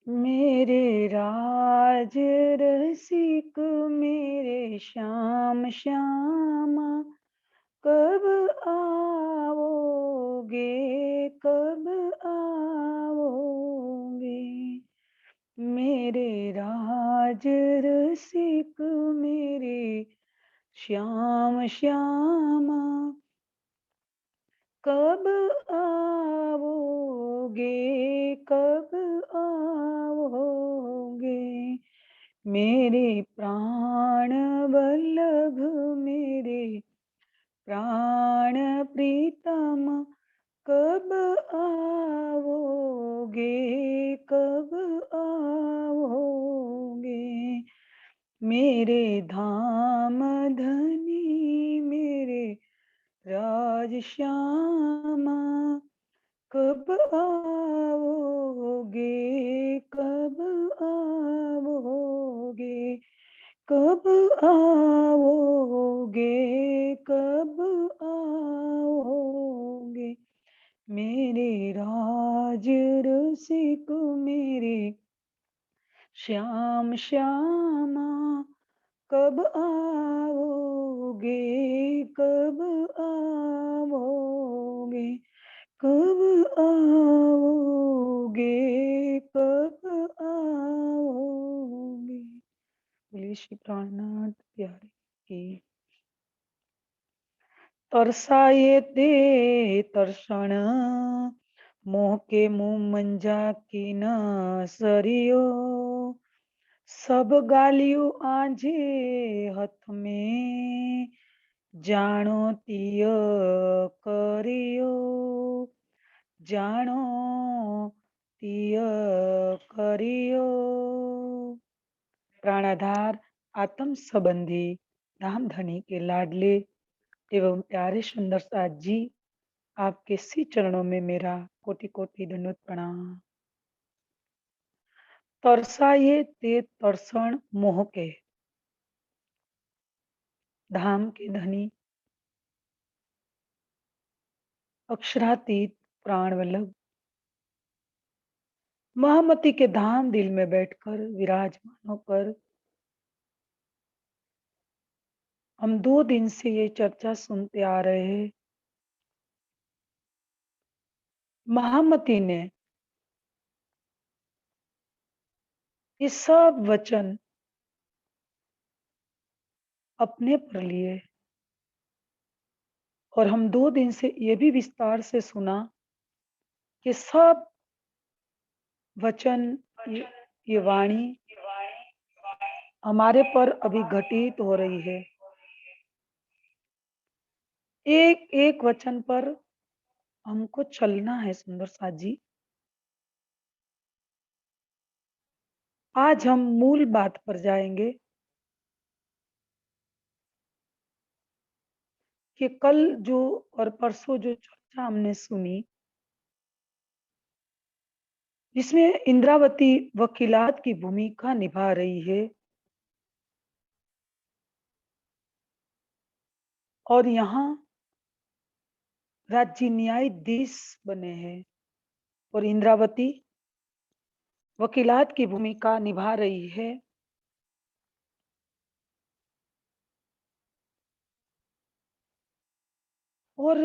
मेरे राज रसिक मेरे श्याम श्यामा, कब आओगे, कब आओगे। मेरे राज रसिक मेरे श्याम श्यामा, कब आओगे, कब आओगे। मेरे प्राण वल्लभ मेरे प्राण प्रीतम, कब आओगे, कब आओगे। मेरे धाम धनी मेरे राज श्यामा, कब आओगे, कब आओगे, कब आओगे, कब आओगे। मेरे राज रसिक मेरे श्याम श्यामा, कब आओगे, कब आओगे, कब आओगे, कब आओगे। बोलिए श्री प्राणनाथ प्यारे की। तरसाए ते तरसण, मोह के मुंह मंजा की न सरियो। सब गालियों आजे हथ में, जानो तिय करियो, जानो तिय करियो। प्राणाधार आत्म संबंधी धाम धनी के लाडले एवं प्यारे सुंदर साथ जी, आपके सी चरणों में मेरा कोटि कोटि दंडवत प्रणाम। तरसाए ते तरसण मोह के, धाम के धनी अक्षरातीत प्राण वल्लभ, महामती के धाम दिल में बैठकर विराजमान होकर हम 2 दिन से ये चर्चा सुनते आ रहे हैं। महामती ने ये सब वचन अपने पर लिए और हम 2 दिन से ये भी विस्तार से सुना कि सब वचन, ये, ये वाणी हमारे पर अभी घटित हो रही है। एक एक वचन पर हमको चलना है सुंदर साथ जी। आज हम मूल बात पर जाएंगे कि कल जो और परसों जो चर्चा हमने सुनी, जिसमें इंद्रावती वकीलात की भूमिका निभा रही है और यहाँ राज्य न्यायाधीश बने हैं और इंद्रावती वकीलात की भूमिका निभा रही है। और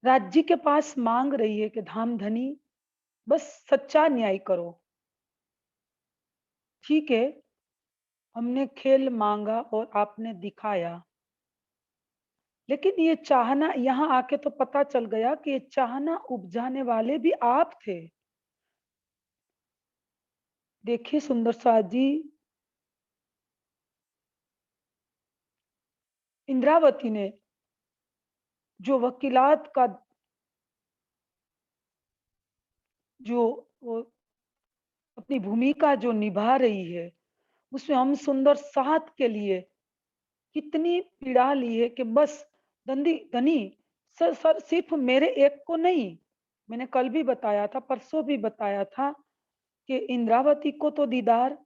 राज्य के पास मांग रही है कि धाम धनी बस सच्चा न्याय करो। ठीक है, हमने खेल मांगा और आपने दिखाया, लेकिन ये चाहना, यहाँ आके तो पता चल गया कि ये चाहना उपजाने वाले भी आप थे। देखिए सुंदर साथ जी, इंद्रावती ने जो वकीलात का जो वो अपनी भूमिका जो निभा रही है, उसमें हम सुंदर साथ के लिए कितनी पीड़ा ली है कि बस धनी धनी सर सिर्फ मेरे एक को नहीं, मैंने कल भी बताया था, परसों भी बताया था कि इंद्रावती को तो दीदार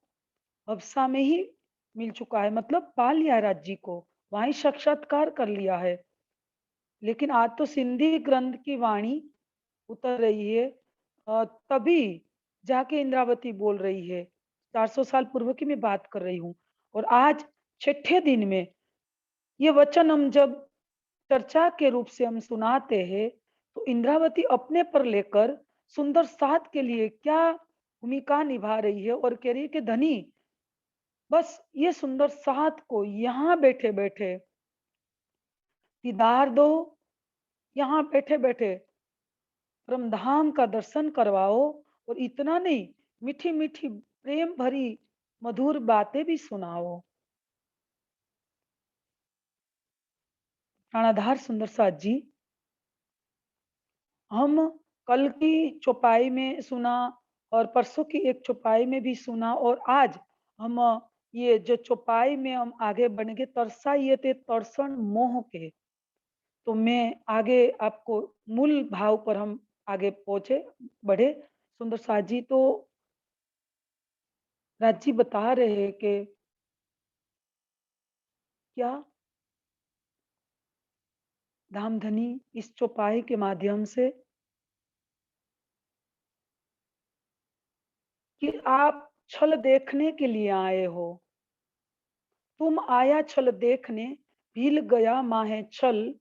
हफ्सा में ही मिल चुका है, मतलब पा लिया है राज्य को, वहीं साक्षात्कार कर लिया है। लेकिन आज तो सिंधी ग्रंथ की वाणी उतर रही है, तभी जाके इंद्रावती बोल रही है। 400 साल पूर्व की मैं बात कर रही हूँ। और आज छठे दिन में ये वचन हम जब चर्चा के रूप से हम सुनाते हैं, तो इंद्रावती अपने पर लेकर सुंदर साथ के लिए क्या भूमिका निभा रही है और कह रही है कि धनी, बस ये सुंदर साथ को यहाँ बैठे बैठे दीदार दो, यहाँ बैठे बैठे परम धाम का दर्शन करवाओ। और इतना नहीं, मीठी मीठी प्रेम भरी मधुर बातें भी सुनाओ। प्राणाधार सुंदर साथ जी, हम कल की चौपाई में सुना और परसों की एक चौपाई में भी सुना, और आज हम ये जो चौपाई में हम आगे बढ़ेंगे, तरसा ये ते तरसन मोह के। तो मैं आगे आपको मूल भाव पर हम आगे पहुंचे, बढ़े। सुंदर साथ जी तो राज जी बता रहे हैं कि क्या धामधनी इस चौपाई के माध्यम से कि आप छल देखने के लिए आए हो। तुम आया छल देखने, भील गया माहे छल,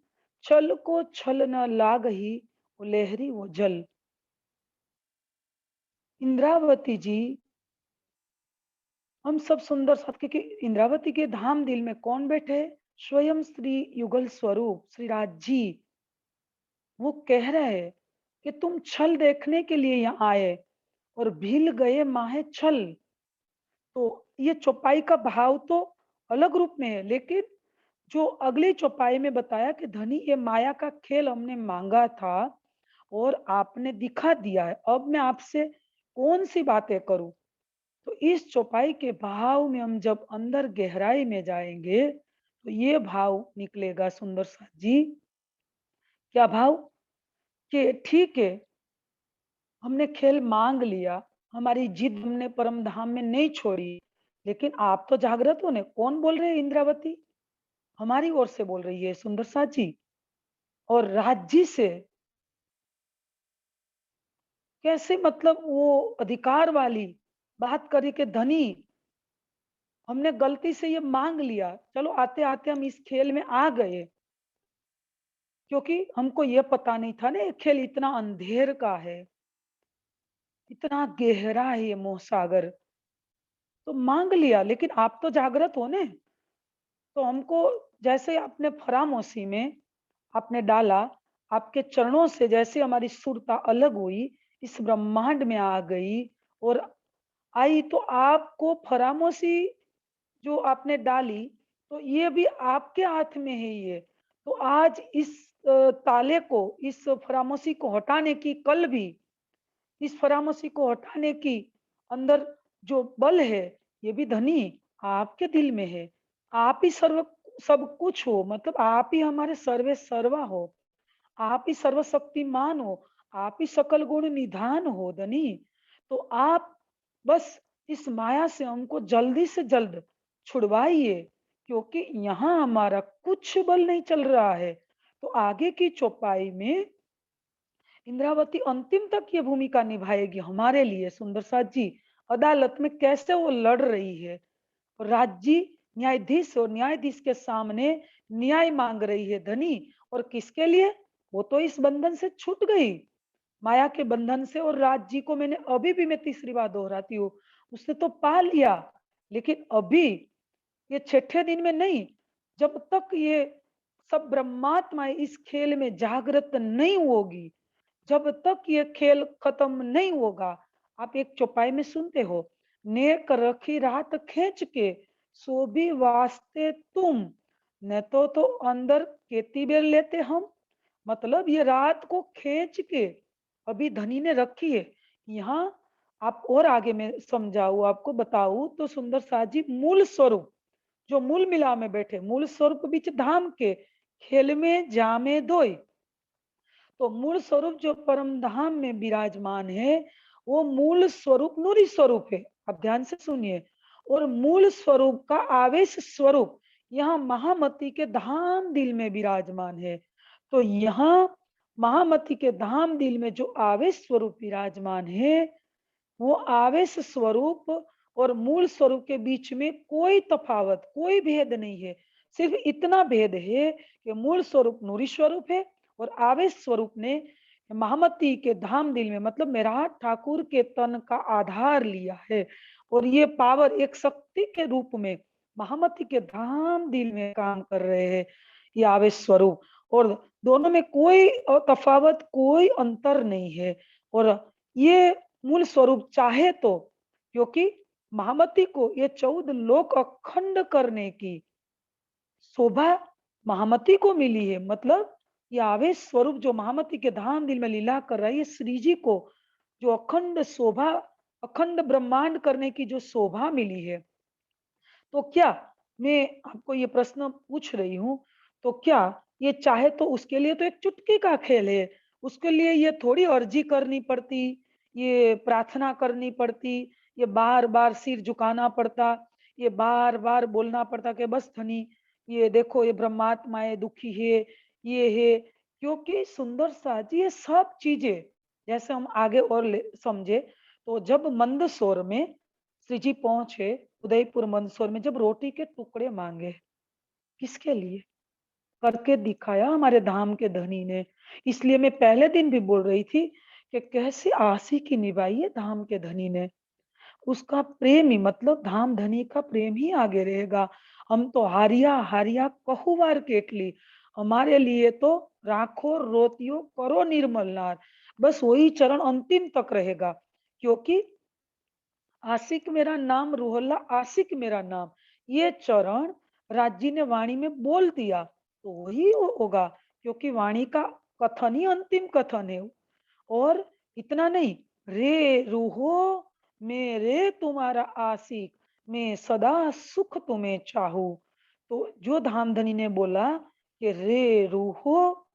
छल को छल न लाग ही, वो लहरी वो जल। इंद्रावती जी, हम सब सुंदर साथ के इंद्रावती के धाम दिल में कौन बैठे? स्वयं श्री युगल स्वरूप श्री राज जी। वो कह रहे हैं कि तुम छल देखने के लिए यहाँ आए और भील गए माहे छल। तो ये चौपाई का भाव तो अलग रूप में है, लेकिन जो अगली चौपाई में बताया कि धनी ये माया का खेल हमने मांगा था और आपने दिखा दिया है, अब मैं आपसे कौन सी बातें करूं। तो इस चौपाई के भाव में हम जब अंदर गहराई में जाएंगे, तो ये भाव निकलेगा सुंदर सा जी। क्या भाव? कि ठीक है, हमने खेल मांग लिया, हमारी जिद हमने परम धाम में नहीं छोड़ी, लेकिन आप तो जागृत हो ने। कौन बोल रहे हैं? इंद्रावती हमारी ओर से बोल रही है सुंदर सा जी। और राज्य से कैसे, मतलब वो अधिकार वाली बात करी कि धनी, हमने गलती से ये मांग लिया, चलो आते आते हम इस खेल में आ गए, क्योंकि हमको ये पता नहीं था ना ये खेल इतना अंधेर का है, इतना गहरा है ये मोह सागर। तो मांग लिया, लेकिन आप तो जागृत हो ने। तो हमको जैसे आपने फरामोशी में आपने डाला, आपके चरणों से जैसे हमारी सुरता अलग हुई, इस ब्रह्मांड में आ गई और आई, तो आपको फरामोशी जो आपने डाली, तो ये भी आपके हाथ में है ये। तो आज इस ताले को, इस फरामोशी को हटाने की, कल भी इस फरामोशी को हटाने की अंदर जो बल है, ये भी धनी आपके दिल में है। आप ही सर्व सब कुछ हो, मतलब आप ही हमारे सर्वे सर्वा हो, आप ही सर्वशक्तिमान हो, आप ही सकल गुण निधान हो धनी। तो आप बस इस माया से हमको जल्दी से जल्द छुड़वाइए, क्योंकि यहाँ हमारा कुछ बल नहीं चल रहा है। तो आगे की चौपाई में इंद्रावती अंतिम तक ये भूमिका निभाएगी हमारे लिए सुंदर साथ जी। अदालत में कैसे वो लड़ रही है, राज्य न्यायाधीश और न्यायाधीश के सामने न्याय मांग रही है धनी। और किसके लिए? वो तो इस बंधन से छूट गई, माया के बंधन से। और राज्य को मैंने अभी भी, मैं तीसरी बार दोहराती हूँ, उसने तो पा लिया, लेकिन अभी ये छठे दिन में नहीं, जब तक ये सब ब्रह्मात्मा इस खेल में जागृत नहीं होगी, जब तक ये खेल खत्म नहीं होगा। आप एक चौपाई में सुनते हो, नेक रखी रात खींच के, सो भी वास्ते तुम, न तो अंदर केती बेर लेते हम। मतलब ये रात को खींच के अभी धनी ने रखी है यहाँ। आप और आगे में समझाऊ, आपको बताऊ तो सुंदर साजी, मूल स्वरूप जो मूल मिला में बैठे, मूल स्वरूप बीच धाम के, खेल में जामे दोई। तो मूल स्वरूप जो परम धाम में विराजमान है, वो मूल स्वरूप नूरी स्वरूप है। आप ध्यान से सुनिए। और मूल स्वरूप का आवेश स्वरूप यहाँ महामती के धाम दिल में विराजमान है। तो यहाँ महामती के धाम दिल में जो आवेश स्वरूप विराजमान है, वो आवेश स्वरूप और मूल स्वरूप के बीच में कोई तफावत, कोई भेद नहीं है। सिर्फ इतना भेद है कि मूल स्वरूप नूरी स्वरूप है और आवेश स्वरूप ने महामती के धाम दिल में मतलब मेरा ठाकुर के तन का आधार लिया है और ये पावर एक शक्ति के रूप में महामती के धाम दिल में काम कर रहे हैं, ये आवेश स्वरूप। और दोनों में कोई तफावत, कोई अंतर नहीं है। और ये मूल स्वरूप चाहे तो, क्योंकि महामती को ये 14 लोक अखंड करने की शोभा महामती को मिली है। मतलब ये आवेश स्वरूप जो महामती के धाम दिल में लीला कर रहा है, ये श्री जी को जो अखंड शोभा, अखंड ब्रह्मांड करने की जो शोभा मिली है, तो क्या मैं आपको ये प्रश्न पूछ रही हूँ, तो क्या ये चाहे तो उसके लिए तो एक चुटकी का खेल है। उसके लिए ये थोड़ी अर्जी करनी पड़ती, ये प्रार्थना करनी पड़ती, ये बार बार सिर झुकाना पड़ता, ये बार बार बोलना पड़ता कि बस धनी ये देखो ये ब्रह्मात्माएं दुखी है, ये है। क्योंकि सुंदर साजी ये सब चीजें जैसे हम आगे और समझे, तो जब मंदसौर में श्री जी पहुंचे, उदयपुर मंदसौर में जब रोटी के टुकड़े मांगे, किसके लिए? करके दिखाया हमारे धाम के धनी ने। इसलिए मैं पहले दिन भी बोल रही थी कि कैसे आशिकी निभाई है धाम के धनी ने। उसका प्रेम ही मतलब धाम धनी का प्रेम ही आगे रहेगा। हम तो हारिया हारिया कहुवार केटली, हमारे लिए तो राखो रोतियो करो निर्मल नार, बस वही चरण अंतिम तक रहेगा। क्योंकि आशिक मेरा नाम रूहल्ला, आशिक मेरा नाम, ये चरण राजी ने वाणी में बोल दिया तो वही होगा। क्योंकि वाणी का कथन ही अंतिम कथन है। और इतना नहीं, रे रूहो मेरे तुम्हारा आशिक, मैं सदा सुख तुम्हें चाहूं। तो जो धामधनी ने बोला कि रे रूहो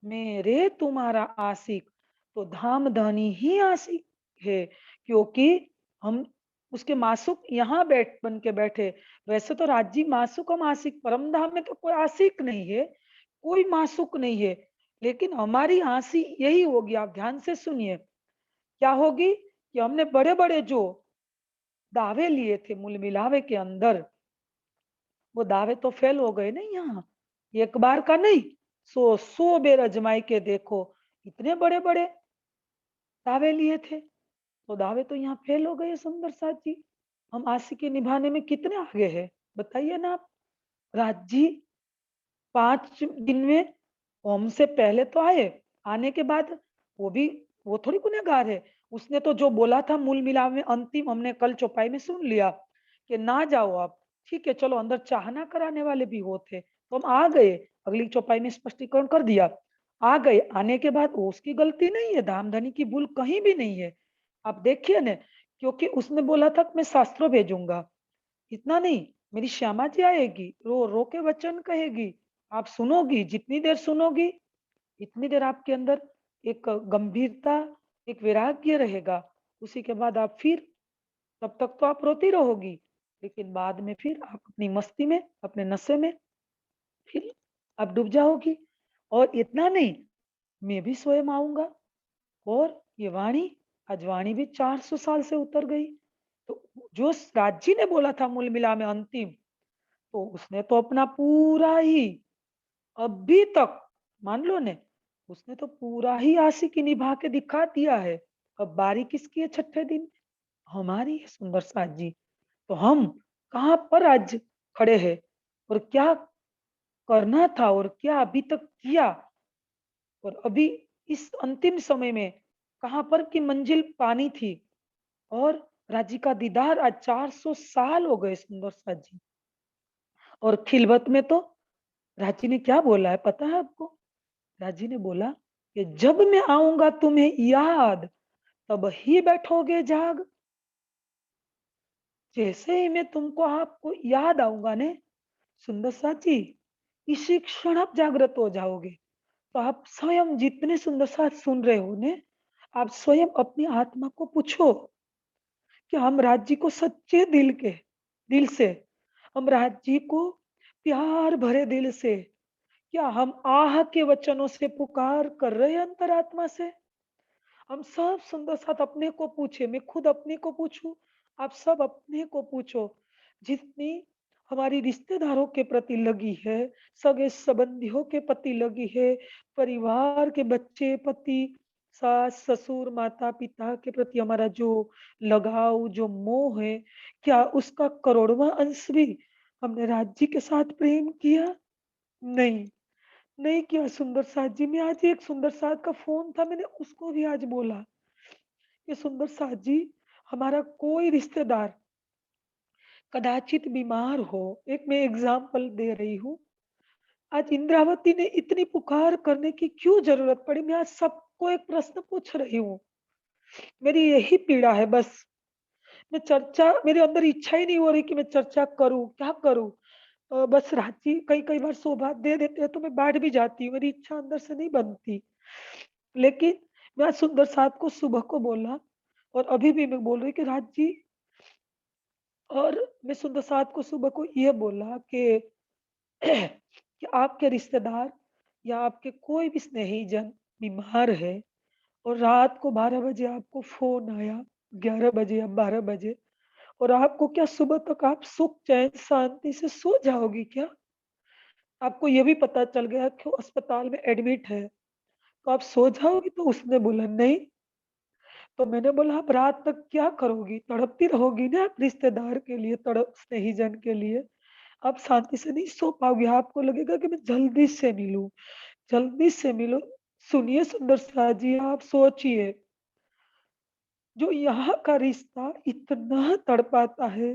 मेरे तुम्हारा आशिक, तो धामधनी ही आशिक है। क्योंकि हम उसके मासुक यहाँ बैठ बन के बैठे। वैसे तो राज्य मासुक हम आशिक, परम धाम में तो कोई आशिक नहीं है, कोई मासुक नहीं है। लेकिन हमारी हंसी यही होगी, आप ध्यान से सुनिए क्या होगी, कि हमने बड़े बड़े जो दावे लिए थे मूल मिलावे के अंदर, वो दावे तो फेल हो गए नहीं यहाँ। एक बार का नहीं, सौ सौ बेर अजमाई के देखो, इतने बड़े बड़े दावे लिए थे, तो दावे तो यहाँ फेल हो गए सुंदर साथ जी। हम आशिकी निभाने में कितने आगे हैं, बताइए ना आप। राज जी 5 दिन में हमसे पहले तो आए, आने के बाद वो भी, वो थोड़ी गुनहगार है। उसने तो जो बोला था मूल मिलाप में अंतिम, हमने कल चौपाई में सुन लिया कि ना जाओ आप, ठीक है चलो अंदर चाहना कराने वाले भी वो थे, तो हम आ गए। अगली चौपाई में स्पष्टीकरण कर दिया, आ गए। आने के बाद वो उसकी गलती नहीं है, धामधनी की भूल कहीं भी नहीं है। आप देखिए ना, क्योंकि उसने बोला था कि मैं शास्त्रों भेजूंगा, इतना नहीं, मेरी श्यामा जी आएगी, रो रो के वचन कहेगी, आप सुनोगी, जितनी देर सुनोगी इतनी देर आपके अंदर एक गंभीरता, एक वैराग्य रहेगा। उसी के बाद आप फिर, तब तक तो आप रोती रहोगी, लेकिन बाद में फिर आप अपनी मस्ती में, अपने नशे में फिर आप डूब जाओगी। और इतना नहीं, मैं भी स्वयं आऊंगा। और ये वाणी, आज वाणी भी 400 साल से उतर गई। तो जो राज्य ने बोला था मूल मिला में अंतिम, तो उसने तो अपना पूरा ही अभी तक, मान लो ने, उसने तो पूरा ही आशिकी निभा के दिखा दिया है। अब बारी किसकी है छठे दिन? हमारी है सुंदर साथ जी। तो हम कहाँ पर आज खड़े हैं, और क्या करना था और क्या अभी तक किया, और अभी इस अंतिम समय में कहाँ पर की मंजिल पानी थी। और राज्य का दीदार आज 400 साल हो गए सुंदर साथ जी। और खिलवत में तो राजी ने क्या बोला है पता है आपको? राजी ने बोला कि जब मैं आऊंगा तुम्हें याद, तब ही बैठोगे जाग। जैसे ही मैं तुमको आपको याद आऊंगा ने सुंदर साची, इसी क्षण आप जागृत हो जाओगे। तो आप स्वयं जितने सुंदर साथ सुन रहे हो ने, आप स्वयं अपनी आत्मा को पूछो कि हम राज्य को सच्चे दिल के, दिल से, हम राज्य को प्यार भरे दिल से, क्या हम आह के वचनों से पुकार कर रहे हैं अंतरात्मा से? हम सब सुंदर साथ अपने को पूछे, मैं खुद अपने को पूछूं, आप सब अपने को पूछो। जितनी हमारी रिश्तेदारों के प्रति लगी है, सगे संबंधियों के प्रति लगी है, परिवार के बच्चे, पति, सास ससुर, माता पिता के प्रति हमारा जो लगाव, जो मोह है, क्या उसका करोड़वां अंश भी हमने राज्य के साथ प्रेम किया? नहीं, नहीं किया सुंदर साथ जी। मैं आज एक सुंदर साथ का फोन था, मैंने उसको भी आज बोला कि सुंदर साथ जी, हमारा कोई रिश्तेदार कदाचित बीमार हो, एक मैं एग्जाम्पल दे रही हूँ, आज इंद्रावती ने इतनी पुकार करने की क्यों जरूरत पड़ी? मैं आज सबको एक प्रश्न पूछ रही हूँ, मेरी यही पीड़ा है बस। मैं चर्चा, मेरे अंदर इच्छा ही नहीं हो रही कि मैं चर्चा करूं, क्या करूं? बस रांची कई कई बार सौभाग्य दे देते हैं तो मैं बैठ भी जाती हूँ, मेरी इच्छा अंदर से नहीं बनती। लेकिन मैं आज सुंदर साथ को सुबह को बोला, और अभी भी मैं बोल रही कि राज जी, और मैं सुंदर साथ को सुबह को ये बोला कि कि आपके रिश्तेदार या आपके कोई भी स्नेही जन बीमार है, और रात को 12 बजे आपको फोन आया, 11 बजे या 12 बजे, और आपको क्या सुबह तक आप सुख चैन शांति से सो जाओगी क्या? आपको ये भी पता चल गया कि वो अस्पताल में एडमिट है, तो आप सो जाओगी? तो उसने बोला नहीं। तो मैंने बोला आप रात तक क्या करोगी? तड़पती रहोगी ना आप रिश्तेदार के लिए, तड़प स्नेही जन के लिए। आप शांति से नहीं सो पाओगी, आपको लगेगा कि मैं जल्दी से मिलूं, जल्दी से मिलो। सुनिए सुंदर साथ जी, आप सोचिए, जो यहाँ का रिश्ता इतना तड़पाता है,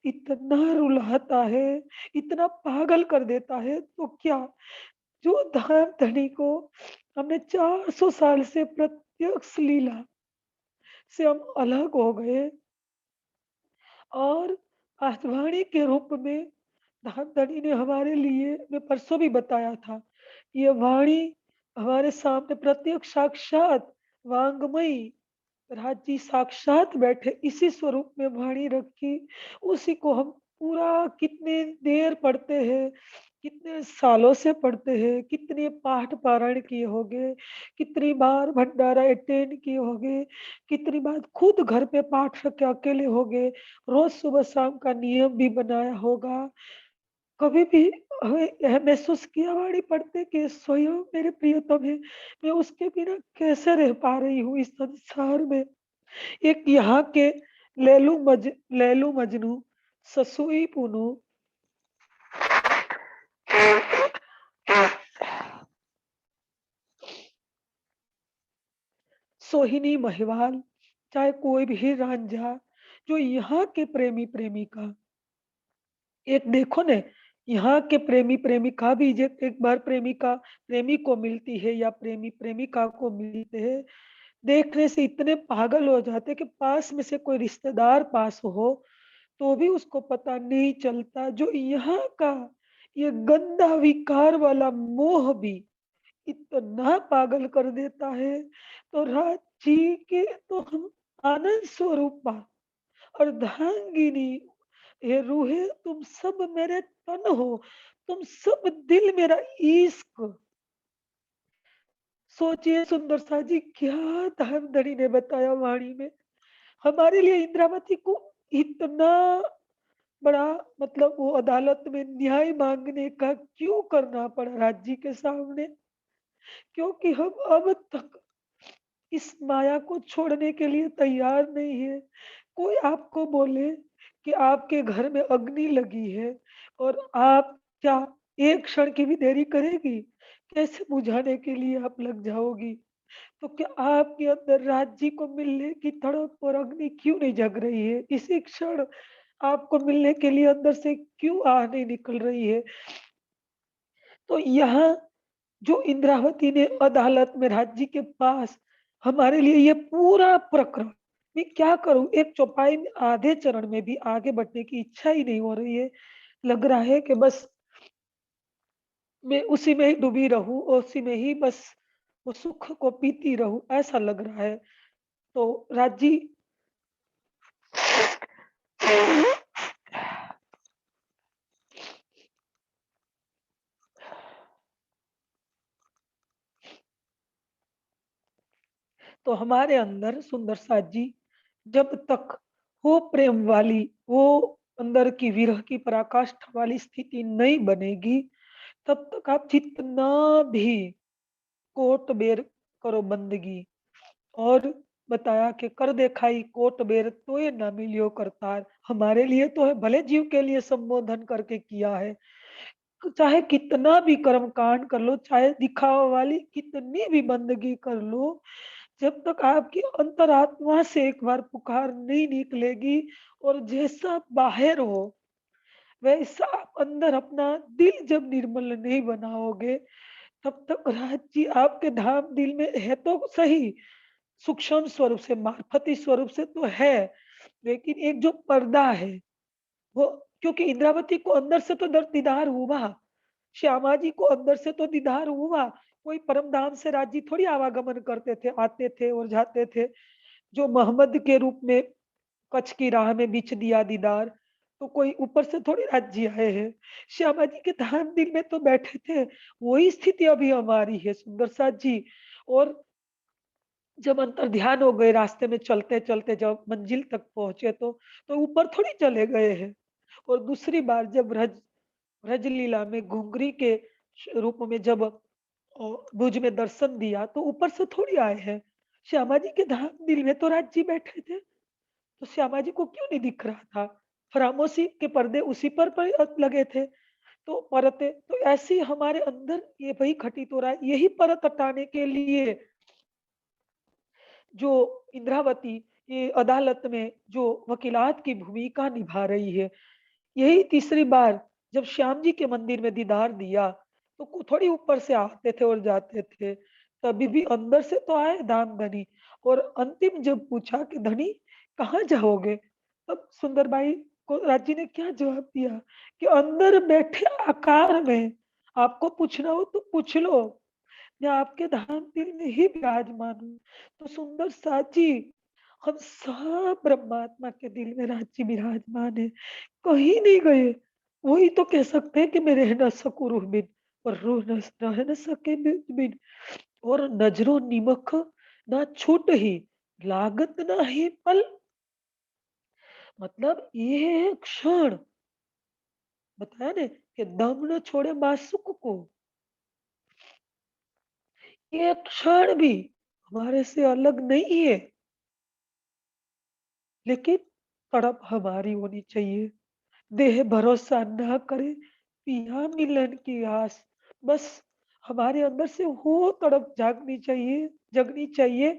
इतना रुलाता है, इतना पागल कर देता है, तो क्या जो धाम धनी को हमने 400 साल से प्रत्यक्ष लीला से हम अलग हो गए, और आसवाणी के रूप में धाम धनी ने हमारे लिए, मैं परसों भी बताया था, ये वाणी हमारे सामने प्रत्यक्ष साक्षात वांगमयी राजी साक्षात बैठे, इसी स्वरूप में वाणी रखी, उसी को हम पूरा कितने देर पढ़ते हैं, कितने सालों से पढ़ते हैं, कितने पाठ पारायण किए होंगे, कितनी बार भंडारा अटेंड किए होंगे, कितनी बार खुद घर पे पाठ रख के अकेले होंगे, रोज सुबह शाम का नियम भी बनाया होगा। कभी भी हमें यह महसूस किया वाणी पढ़ते कि स्वयं मेरे प्रियतम है, मैं उसके बिना कैसे रह पा रही हूँ इस संसार में। एक यहाँ के लैलू मजनू, ससुई पुनु, सोहिनी महिवाल, चाहे कोई भी रांझा, जो यहाँ के प्रेमी प्रेमिका, एक देखो ने, यहाँ के प्रेमी प्रेमिका भी एक बार प्रेमिका प्रेमी को मिलती है या प्रेमी प्रेमिका को मिलते हैं, देखने से इतने पागल हो जाते कि पास में से कोई रिश्तेदार पास हो तो भी उसको पता नहीं चलता। जो यहाँ का ये गंदा विकार वाला मोह भी इतना पागल कर देता है, तो रात जी के तो हम आनंद स्वरूपा और धांगिनी, ये रूहे तुम सब मेरे तन हो, तुम सब दिल मेरा इश्क। सोचिए सुंदर सा जी, क्या धर्मधड़ी ने बताया वाणी में, हमारे लिए इंद्रावती को इतना बड़ा, मतलब वो अदालत में न्याय मांगने का क्यों करना पड़ा राज्य के सामने? क्योंकि हम अब तक इस माया को छोड़ने के लिए तैयार नहीं है। कोई आपको बोले कि आपके घर में अग्नि लगी है, और आप क्या एक क्षण की भी देरी करेगी? कैसे बुझाने के लिए आप लग जाओगी? तो क्या आपके अंदर राज्य को मिलने की तड़प और अग्नि क्यों नहीं जग रही है? इसी क्षण आपको मिलने के लिए अंदर से क्यों आह नहीं निकल रही है? तो यहाँ जो इंद्रावती ने अदालत में राज्य के पास हमारे लिए ये पूरा प्रकरण, मैं क्या करूं, एक चौपाई में आधे चरण में भी आगे बढ़ने की इच्छा ही नहीं हो रही है। लग रहा है कि बस मैं उसी में ही डूबी रहूं और उसी में ही बस वो सुख को पीती रहूं, ऐसा लग रहा है। तो राजी, तो हमारे अंदर सुंदर साथ जी, जब तक वो प्रेम वाली, वो अंदर की विरह की पराकाष्ठा वाली स्थिति नहीं बनेगी, तब तक आप जितना भी कोट बेर करो बंदगी। और बताया कि कर देखाई कोट बेर तो ये ना मिलियो करतार। हमारे लिए तो है, भले जीव के लिए संबोधन करके किया है। चाहे कितना भी कर्म कांड कर लो, चाहे दिखावा वाली कितनी भी बंदगी कर लो, जब तक आपकी अंतरात्मा से एक बार पुकार नहीं निकलेगी और जैसा बाहर हो वैसा आप अंदर अपना दिल जब निर्मल नहीं बनाओगे, तब तक राज जी आपके धाम दिल में है तो सही, सूक्ष्म स्वरूप से, मार्फती स्वरूप से तो है, लेकिन एक जो पर्दा है वो, क्योंकि इंद्रावती को अंदर से तो दीदार हुआ, श्यामा जी को अंदर से तो दीदार हुआ। कोई परम धाम से राजी थोड़ी आवागमन करते थे, आते थे और जाते थे। जो मोहम्मद के रूप में कच्छ की राह में बिछ दिया दीदार, तो कोई ऊपर से थोड़ी राज्य आए हैं। श्यामा जी के धाम दिल में तो बैठे थे। वही स्थिति अभी हमारी है सुंदर साथ जी। और जब अंतर ध्यान हो गए, रास्ते में चलते चलते जब मंजिल तक पहुंचे, तो ऊपर थोड़ी चले गए हैं। और दूसरी बार जब ब्रज लीला में घुंघरी के रूप में जब भुज में दर्शन दिया, तो ऊपर से थोड़ी आए हैं। श्यामा जी के धाम दिल में तो राज जी बैठे थे, तो श्यामा जी को क्यों नहीं दिख रहा था? खामोशी के पर्दे उसी पर लगे थे। तो परतें तो ऐसे ही हमारे अंदर ये वही घटित हो रहा है। यही परत हटाने के लिए जो इंद्रावती ये अदालत में जो वकीलात की भूमिका निभा रही है, यही तीसरी बार जब श्याम जी के मंदिर में दीदार दिया, तो थोड़ी ऊपर से आते थे और जाते थे, तभी भी अंदर से तो आए दाम धनी। और अंतिम जब पूछा कि धनी कहाँ जाओगे, तब सुंदरबाई को राजी ने क्या जवाब दिया कि अंदर बैठे आकार में आपको पूछना हो तो पूछ लो, मैं आपके धाम दिल में ही विराजमान हूँ। तो सुंदर साची, हम सब ब्रह्मात्मा के दिल में राजी विराजमान है, कहीं नहीं गए। वही तो कह सकते हैं कि मैं रह न सकूं रूह बिन, और रूह न रह न सके बिन बिन। और नजरों निमख ना छूट ही, लागत ना ही पल। मतलब ये क्षण बताया ने कि दम न छोड़े मासुक को, ये क्षण भी हमारे से अलग नहीं है, लेकिन तड़प हमारी होनी चाहिए। देह भरोसा ना करे, पिया मिलन की आस। बस हमारे अंदर से वो तड़प जागनी चाहिए, जगनी चाहिए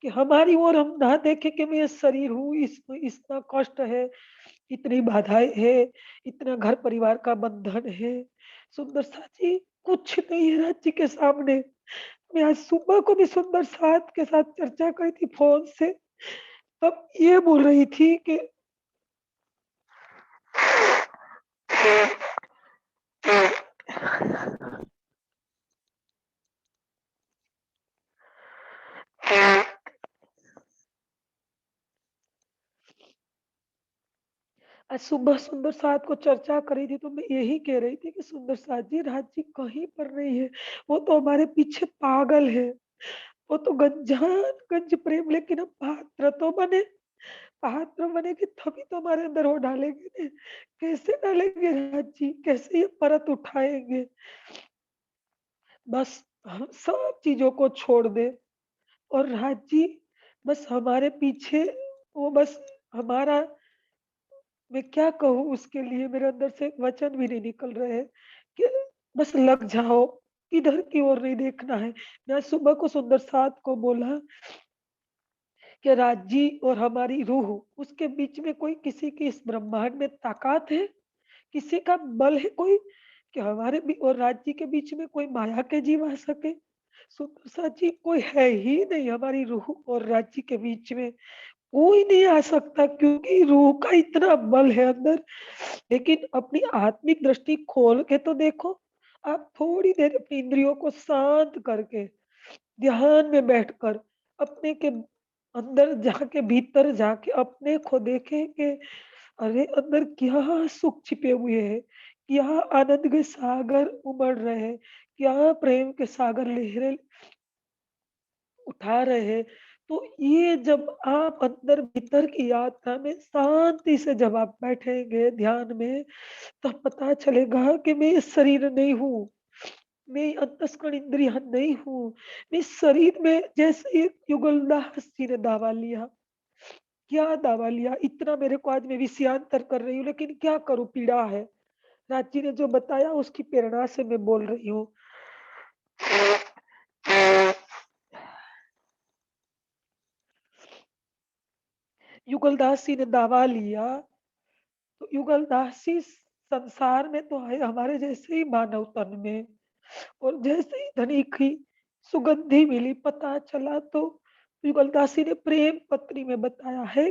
कि हमारी ओर हम ना देखें कि मैं शरीर हूँ, इतना कष्ट है, इतनी बाधाएं है, इतना घर परिवार का बंधन है। सुंदर साथी कुछ नहीं है राज्य के सामने। मैं आज सुबह को भी सुंदर साथ के साथ चर्चा करी थी फोन से, तब ये बोल रही थी कि आज सुबह सुंदर साथ को चर्चा करी थी, तो मैं यही कह रही थी कि सुंदर साथ जी राज जी कहीं पर नहीं है। वो तो हमारे पीछे पागल है। वो तो गंजान गंज प्रेम, लेकिन हम पात्र तो बने, पात्र बनेंगे तभी तो हमारे अंदर वो डालेंगे ना। कैसे डालेंगे राज जी, कैसे ये परत उठाएंगे? बस हम सब चीजों को छोड़ दे, और राज जी बस हमारे पीछे, वो बस हमारा, मैं क्या कहूँ उसके लिए, मेरे अंदर से वचन भी नहीं निकल रहे हैं कि बस लग जाओ, इधर की ओर नहीं देखना है। मैं सुबह को सुंदर साथ को बोला कि राजी और हमारी रूह, उसके बीच में कोई किसी की इस ब्रह्मांड में ताकत है, किसी का बल है कोई, कि हमारे भी और राज्य के बीच में कोई माया के जीव आ सके? सुंदर साथ जी कोई है ही नहीं हमारी रूह और राज्य के बीच में, कोई नहीं आ सकता, क्योंकि रूह का इतना बल है अंदर। लेकिन अपनी आत्मिक दृष्टि खोल के तो देखो, आप थोड़ी देर अपनी इंद्रियों को शांत करके ध्यान में बैठकर अपने के अंदर जाके, भीतर जाके अपने को देखें कि अरे अंदर क्या सुख छिपे हुए हैं, क्या आनंद के सागर उमड़ रहे हैं, क्या प्रेम के सागर लहरें उठा रहे हैं। तो ये जब आप अंदर भीतर की यात्रा में शांति से जब आप बैठेंगे ध्यान में, तब पता चलेगा कि मैं ये शरीर नहीं हूँ, मैं ये अंतस्करण इंद्रिय नहीं हूँ। मैं इस शरीर में जैसे एक युगलदास जी ने दावा लिया, क्या दावा लिया? इतना मेरे को आज मैं विषयांतर कर रही हूँ, लेकिन क्या करूँ, पीड़ा है। राज जी ने जो बताया उसकी प्रेरणा से मैं बोल रही हूँ। युगलदास जी ने दावा लिया, तो युगलदास जी संसार में तो है हमारे जैसे ही मानव तन में, और जैसे ही धनी की सुगंधि मिली, पता चला तो युगलदास जी ने प्रेम पत्री में बताया है।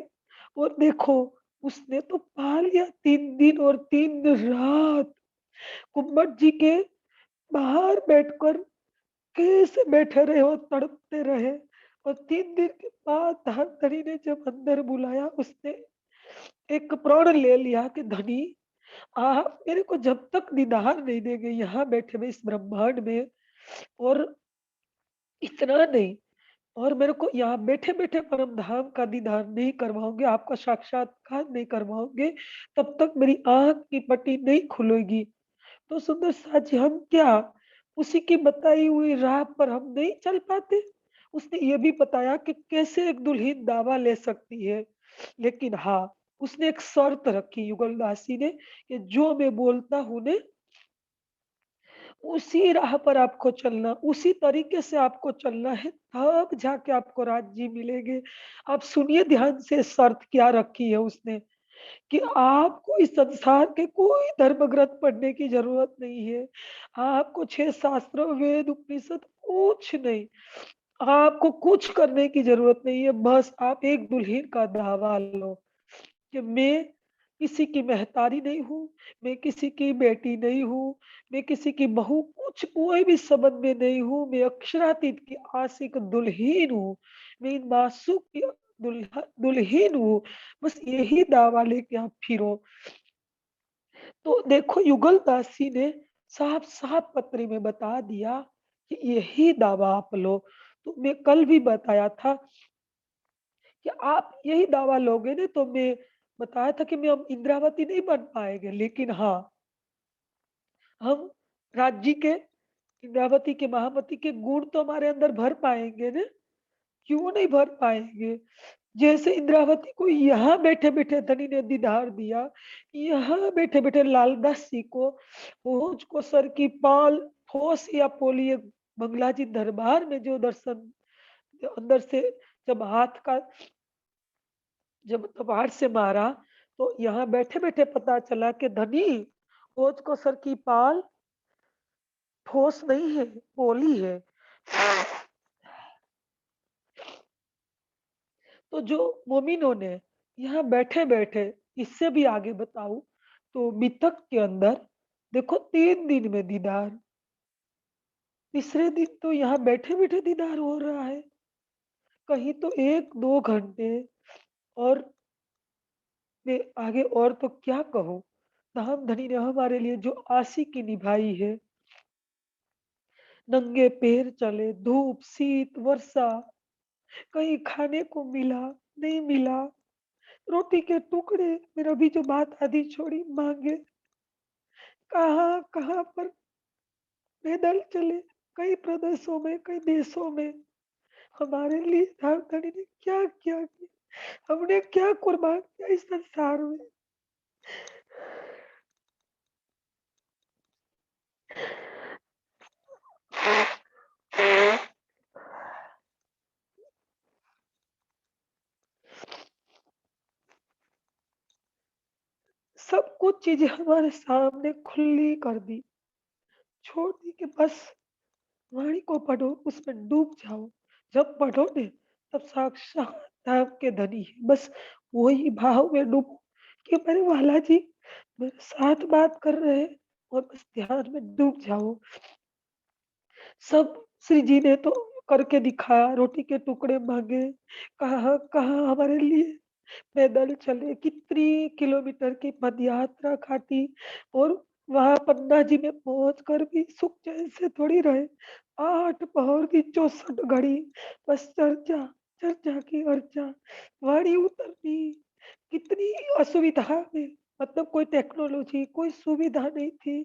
और देखो, उसने तो पा लिया 3 दिन और 3 रात गुम्बद जी के बाहर बैठकर, कैसे बैठे रहे हो, तड़पते रहे। और 3 दिन के बाद धनी ने जब अंदर बुलाया, उसने एक प्रण ले लिया कि धनी, आप मेरे को जब तक दीदार नहीं देंगे यहाँ बैठे हुए इस ब्रह्मांड में, और इतना नहीं, और मेरे को यहाँ बैठे-बैठे परम धाम का दीदार नहीं करवाओगे, आपका साक्षात्कार नहीं करवाओगे, तब तक मेरी आँख की पट्टी नहीं खुलेगी। तो सुंदर साथ जी, हम क्या उसी की बताई हुई राह पर हम नहीं चल पाते? उसने ये भी बताया कि कैसे एक दुल्हन दावा ले सकती है। लेकिन हाँ, उसने एक शर्त रखी युगलदास जी ने कि जो मैं बोलता हूँ ने, उसी राह पर आपको चलना, उसी तरीके से आपको चलना है, तब जाके आपको राज्य मिलेंगे। आप सुनिए ध्यान से, शर्त क्या रखी है उसने, कि आपको इस संसार के कोई धर्म ग्रंथ पढ़ने की ज़रूरत नहीं है। आपको 6 शास्त्र, वेद, उपनिषद कुछ नहीं, आपको कुछ करने की ज़रूरत नहीं है। बस आप एक दुल्हन का दावा लो कि मैं किसी की महतारी नहीं हूँ, मैं किसी की बेटी नहीं हूँ, मैं किसी की बहू, कुछ कोई भी संबंध में नहीं हूँ, मैं अक्षरातीत की आशिक दुल्हीन हूँ, मैं इन मासूम की दुल्हीन हूँ। बस यही दावा लेके आप फिरो। तो देखो, युगलदास जी ने साफ-साफ पत्री में बता दिया कि यही दावा आप लो। तो मैं कल भी बताया था कि आप यही दावा लोगे ना, तो मैं बताया था कि मैं अब इंद्रावती नहीं बन पाएँगे, लेकिन हाँ, हम राज्य के, इंद्रावती के, महामती के गुण तो हमारे अंदर भर पाएँगे ना, क्यों नहीं भर पाएँगे? जैसे इंद्रावती को यहाँ बैठे-बैठे धनी ने दीदार दिया, यहाँ बैठे-बैठे लालदास जी को, होज को सर की पाल, ठोस या बोलिए बंगला जी दरबार में जो दर्शन अंदर से, जब हाथ का, जब कपार से मारा, तो यहाँ बैठे-बैठे पता चला कि धनी, होज को सर की पाल ठोस नहीं है, पोली है। तो जो मोमिनों ने यहाँ बैठे-बैठे, इससे भी आगे बताऊँ तो मिथक के अंदर देखो 3 दिन में दीदार, तीसरे दिन तो यहाँ बैठे-बैठे दीदार हो रहा है, कहीं तो 1-2 घंटे। और मैं आगे और तो क्या कहूँ? धाम धनी ने हमारे लिए जो आशिकी निभाई है, नंगे पैर चले, धूप, शीत, वर्षा, कहीं खाने को मिला, नहीं मिला, रोटी के टुकड़े, मेरा भी जो बात आधी छोड़ी माँगे, कहाँ-कहाँ पर पैदल चले, कई प्रदेशों में, कई देशों में, हमारे लिए धाम-धनी ने क्या-क्या किया, हमने क्या कुर्बान किया इस संसार में। सब कुछ चीज़ें हमारे सामने खुली कर दी, छोड़ दी कि बस वाणी को पढ़ो, उसमें डूब जाओ। जब पढ़ोगे तब साक्षात धाम के धनी है, बस वही भाव में डूबो कि मेरे वाला जी मेरे साथ बात कर रहे हैं, और बस ध्यान में डूब जाओ। सब श्री जी ने तो करके दिखाया, रोटी के टुकड़े माँगे, कहाँ-कहाँ हमारे लिए पैदल चले, कितनी किलोमीटर की पदयात्रा काटी, और वहाँ पन्ना जी में पहुँच कर भी सुख चैन से थोड़ी रहे। 8 पहर की 64 घड़ी बस चर्चा, चर्चा की अर्चा, वाणी उतरनी, कितनी असुविधा में, मतलब कोई टेक्नोलॉजी, कोई सुविधा नहीं थी।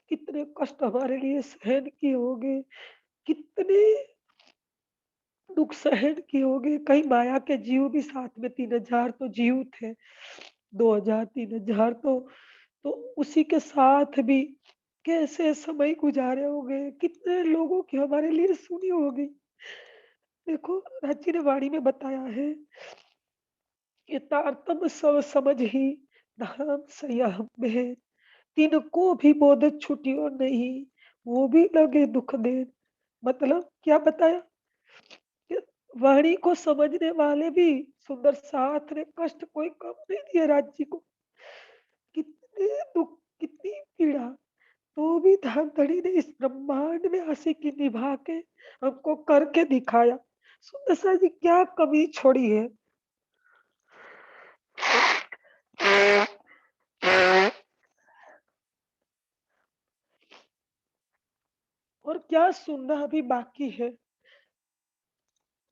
कितने कष्ट हमारे लिए सहन किए होंगे, कितने दुःख सहन किए होंगे। कहीं माया के जीव भी साथ में 3000 तो जीव थे, 2000 3000 तो उसी के साथ भी कैसे समय गुजारे होंगे, कितने लोगों की हमारे लिए सुनी होगी। देखो, रांची ने वाणी में बताया है, यथार्थम सब समझ ही धाम संयम में, तिनको भी बोध छुटियो नहीं, वो भी लगे दुख देन। मतलब क्या बताया कि वाणी को समझने वाले भी सुंदर साथ ने कष्ट कोई कम नहीं दिया राज्य को। कितने दुख, कितनी पीड़ा, तो भी धड़ाधड़ी ने इस ब्रह्मांड में हंसी की निभा के हमको करके दिखाया। सुंदर सा जी क्या कमी छोड़ी है। और क्या सुनना अभी बाकी है।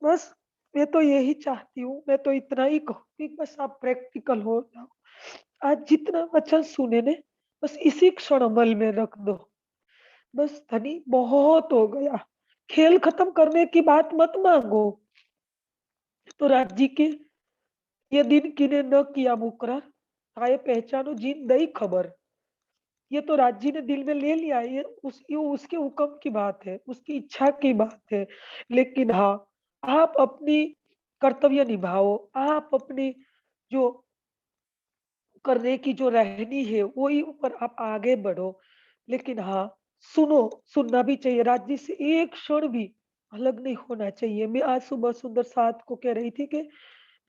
बस मैं तो यही चाहती हूँ, मैं तो इतना ही कहूँगी, बस आप प्रैक्टिकल हो जाओ। आज जितना वचन सुने ने, बस इसी क्षण अमल में रख दो। बस धनी बहुत हो गया, खेल खत्म करने की बात मत मांगो। तो राज्य के ये दिन किने न किया मुकरर, आए पहचानो जिन दई खबर। ये तो राज्य ने दिल में ले लिया, ये उसके हुक्म की बात है, उसकी इच्छा की बात है। लेकिन हाँ, आप अपनी कर्तव्य निभाओ, आप अपनी जो करने की जो रहनी है वही ऊपर आप आगे बढ़ो। लेकिन हाँ, सुनो, सुनना भी चाहिए, राज्य से एक क्षण भी अलग नहीं होना चाहिए। मैं आज सुबह सुंदर साथ को कह रही थी कि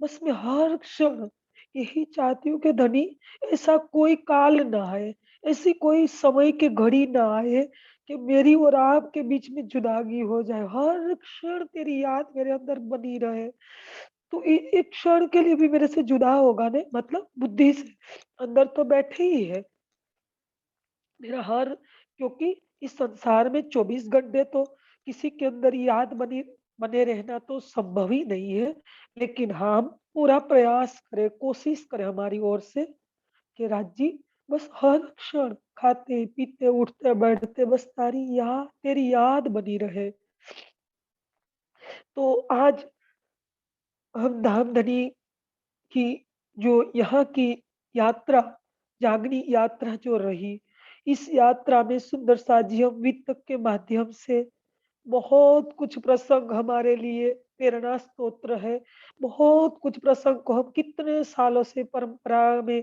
बस मैं हर क्षण यही चाहती हूँ कि धनी ऐसा कोई काल ना आए, ऐसी कोई समय की घड़ी ना आए कि मेरी और आपके बीच में जुदागी हो जाए। हर क्षण तेरी याद मेरे अंदर बनी रहे। तो एक क्षण के लिए भी मेरे से जुदा होगा ने, मतलब बुद्धि से अंदर तो बैठे ही है मेरा हर, क्योंकि इस संसार में 24 घंटे तो किसी के अंदर याद बनी बने रहना तो संभव ही नहीं है। लेकिन हम पूरा प्रयास करें, कोशिश करें हमारी ओर से कि राजी बस हर क्षण खाते पीते उठते बैठते बस तेरी याद बनी रहे। तो आज हम धाम धनी की जो यहाँ की यात्रा, जागनी यात्रा जो रही, इस यात्रा में सुंदर साजियम वित्त के माध्यम से बहुत कुछ प्रसंग हमारे लिए प्रेरणा स्तोत्र है। बहुत कुछ प्रसंग को हम कितने सालों से परंपरा में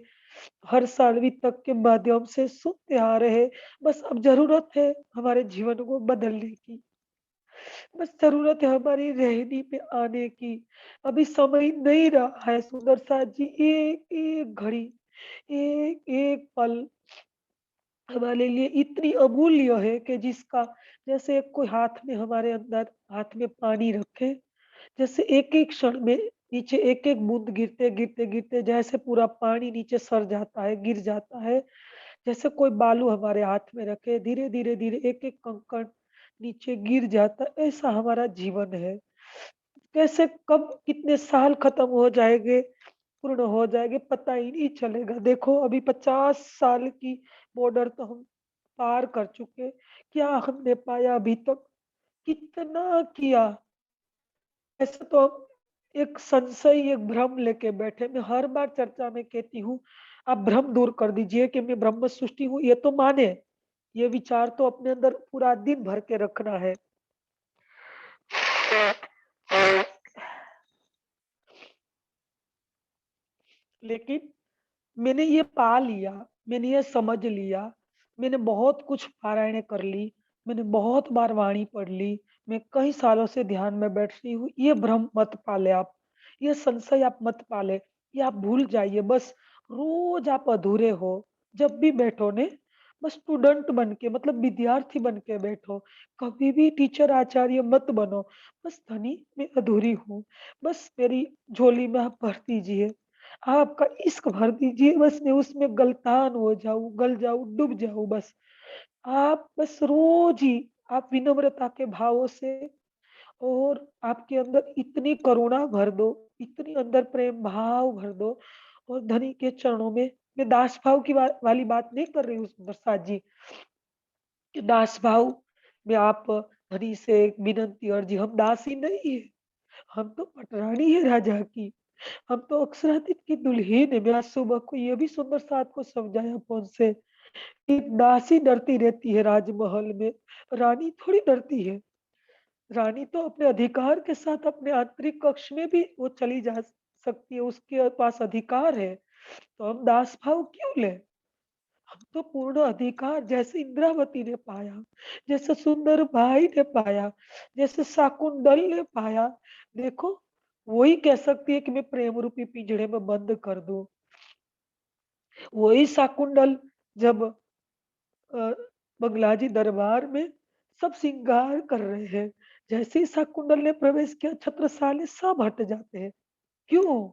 हर साल वित्त के माध्यम से सुनते आ रहे हैं। बस अब जरूरत है हमारे जीवन को बदलने की, बस ज़रूरत है हमारी रहनी पे आने की। अभी समय नहीं रहा है सुंदर साथ जी, एक-एक घड़ी, एक-एक पल हमारे लिए इतनी अमूल्य है कि जिसका, जैसे कोई हाथ में हमारे अंदर हाथ में पानी रखे, जैसे एक-एक क्षण में नीचे एक-एक बूंद गिरते जैसे पूरा पानी नीचे सर जाता है, गिर जाता है। जैसे कोई बालू हमारे हाथ में रखे, धीरे-धीरे एक-एक कंकड़ नीचे गिर जाता, ऐसा हमारा जीवन है। कैसे कब कितने साल खत्म हो जाएँगे, पूर्ण हो जाएँगे, पता ही नहीं चलेगा। देखो अभी 50 साल की बॉर्डर तो हम पार कर चुके। क्या हमने पाया अभी तक? कितना किया? ऐसे तो हम एक संशय, एक भ्रम लेके बैठे। मैं हर बार चर्चा में कहती हूँ, आप भ्रम दूर कर दीजिए कि मैं ब्रह्म सृष्टि हूँ, ये तो माने। ये विचार तो अपने अंदर पूरा दिन भर के रखना है। लेकिन मैंने ये पा लिया, मैंने ये समझ लिया, मैंने बहुत कुछ पारायण कर ली, मैंने बहुत बार वाणी पढ़ ली, मैं कई सालों से ध्यान में बैठ रही हूँ। ये भ्रम मत पालें आप, ये संशय आप मत पालें, ये आप भूल जाइए। बस रोज आप अधूरे हो, जब भी बैठो ने, बस स्टूडेंट बन के, मतलब विद्यार्थी बन के बैठो, कभी भी टीचर आचार्य मत बनो। बस धनी मैं अधूरी हूँ, बस मेरी झोली में आप भर दीजिए। आपका इश्क भर दीजिए, बस मैं उसमें गलतान हो जाऊँ, गल जाऊँ, डूब जाऊँ बस। आप बस रोज़ ही आप विनम्रता के भावों से और आपके अंदर इतनी करुणा भर दो, इतनी अंदर प्रेम भाव भर दो और धनी के चरणों में मैं दास भाव की वाली बात नहीं कर रही हूँ सुंदर साथ जी, कि दास भाव में आप धनी से विनंती अर्जी, हम दासी नहीं है, हम तो पटरानी है राजा की, हम तो अक्षरातीत की दुल्हन है। मैं आज सुबह को ये भी सुंदर साथ को समझाया फोन से, एक दासी डरती रहती है राजमहल में, रानी थोड़ी डरती है। रानी तो अपने अधिकार के साथ अपने आंतरिक कक्ष में भी वो चली जा सकती है, उसके पास अधिकार है। तो हम दास भाव क्यों लें? हम तो पूर्ण अधिकार जैसे इंद्रावती ने पाया, जैसे सुंदर भाई ने पाया, जैसे शाकुंतल ने पाया। देखो, वही कह सकती है कि मैं प्रेम रूपी पिंजड़े में बंद कर दूं। वही शाकुंतल जब अ, बगलाजी दरबार में सब श्रृंगार कर रहे हैं, जैसे ही शाकुंतल ने प्रवेश किया छत्रसाल सब हट जाते हैं। क्यों?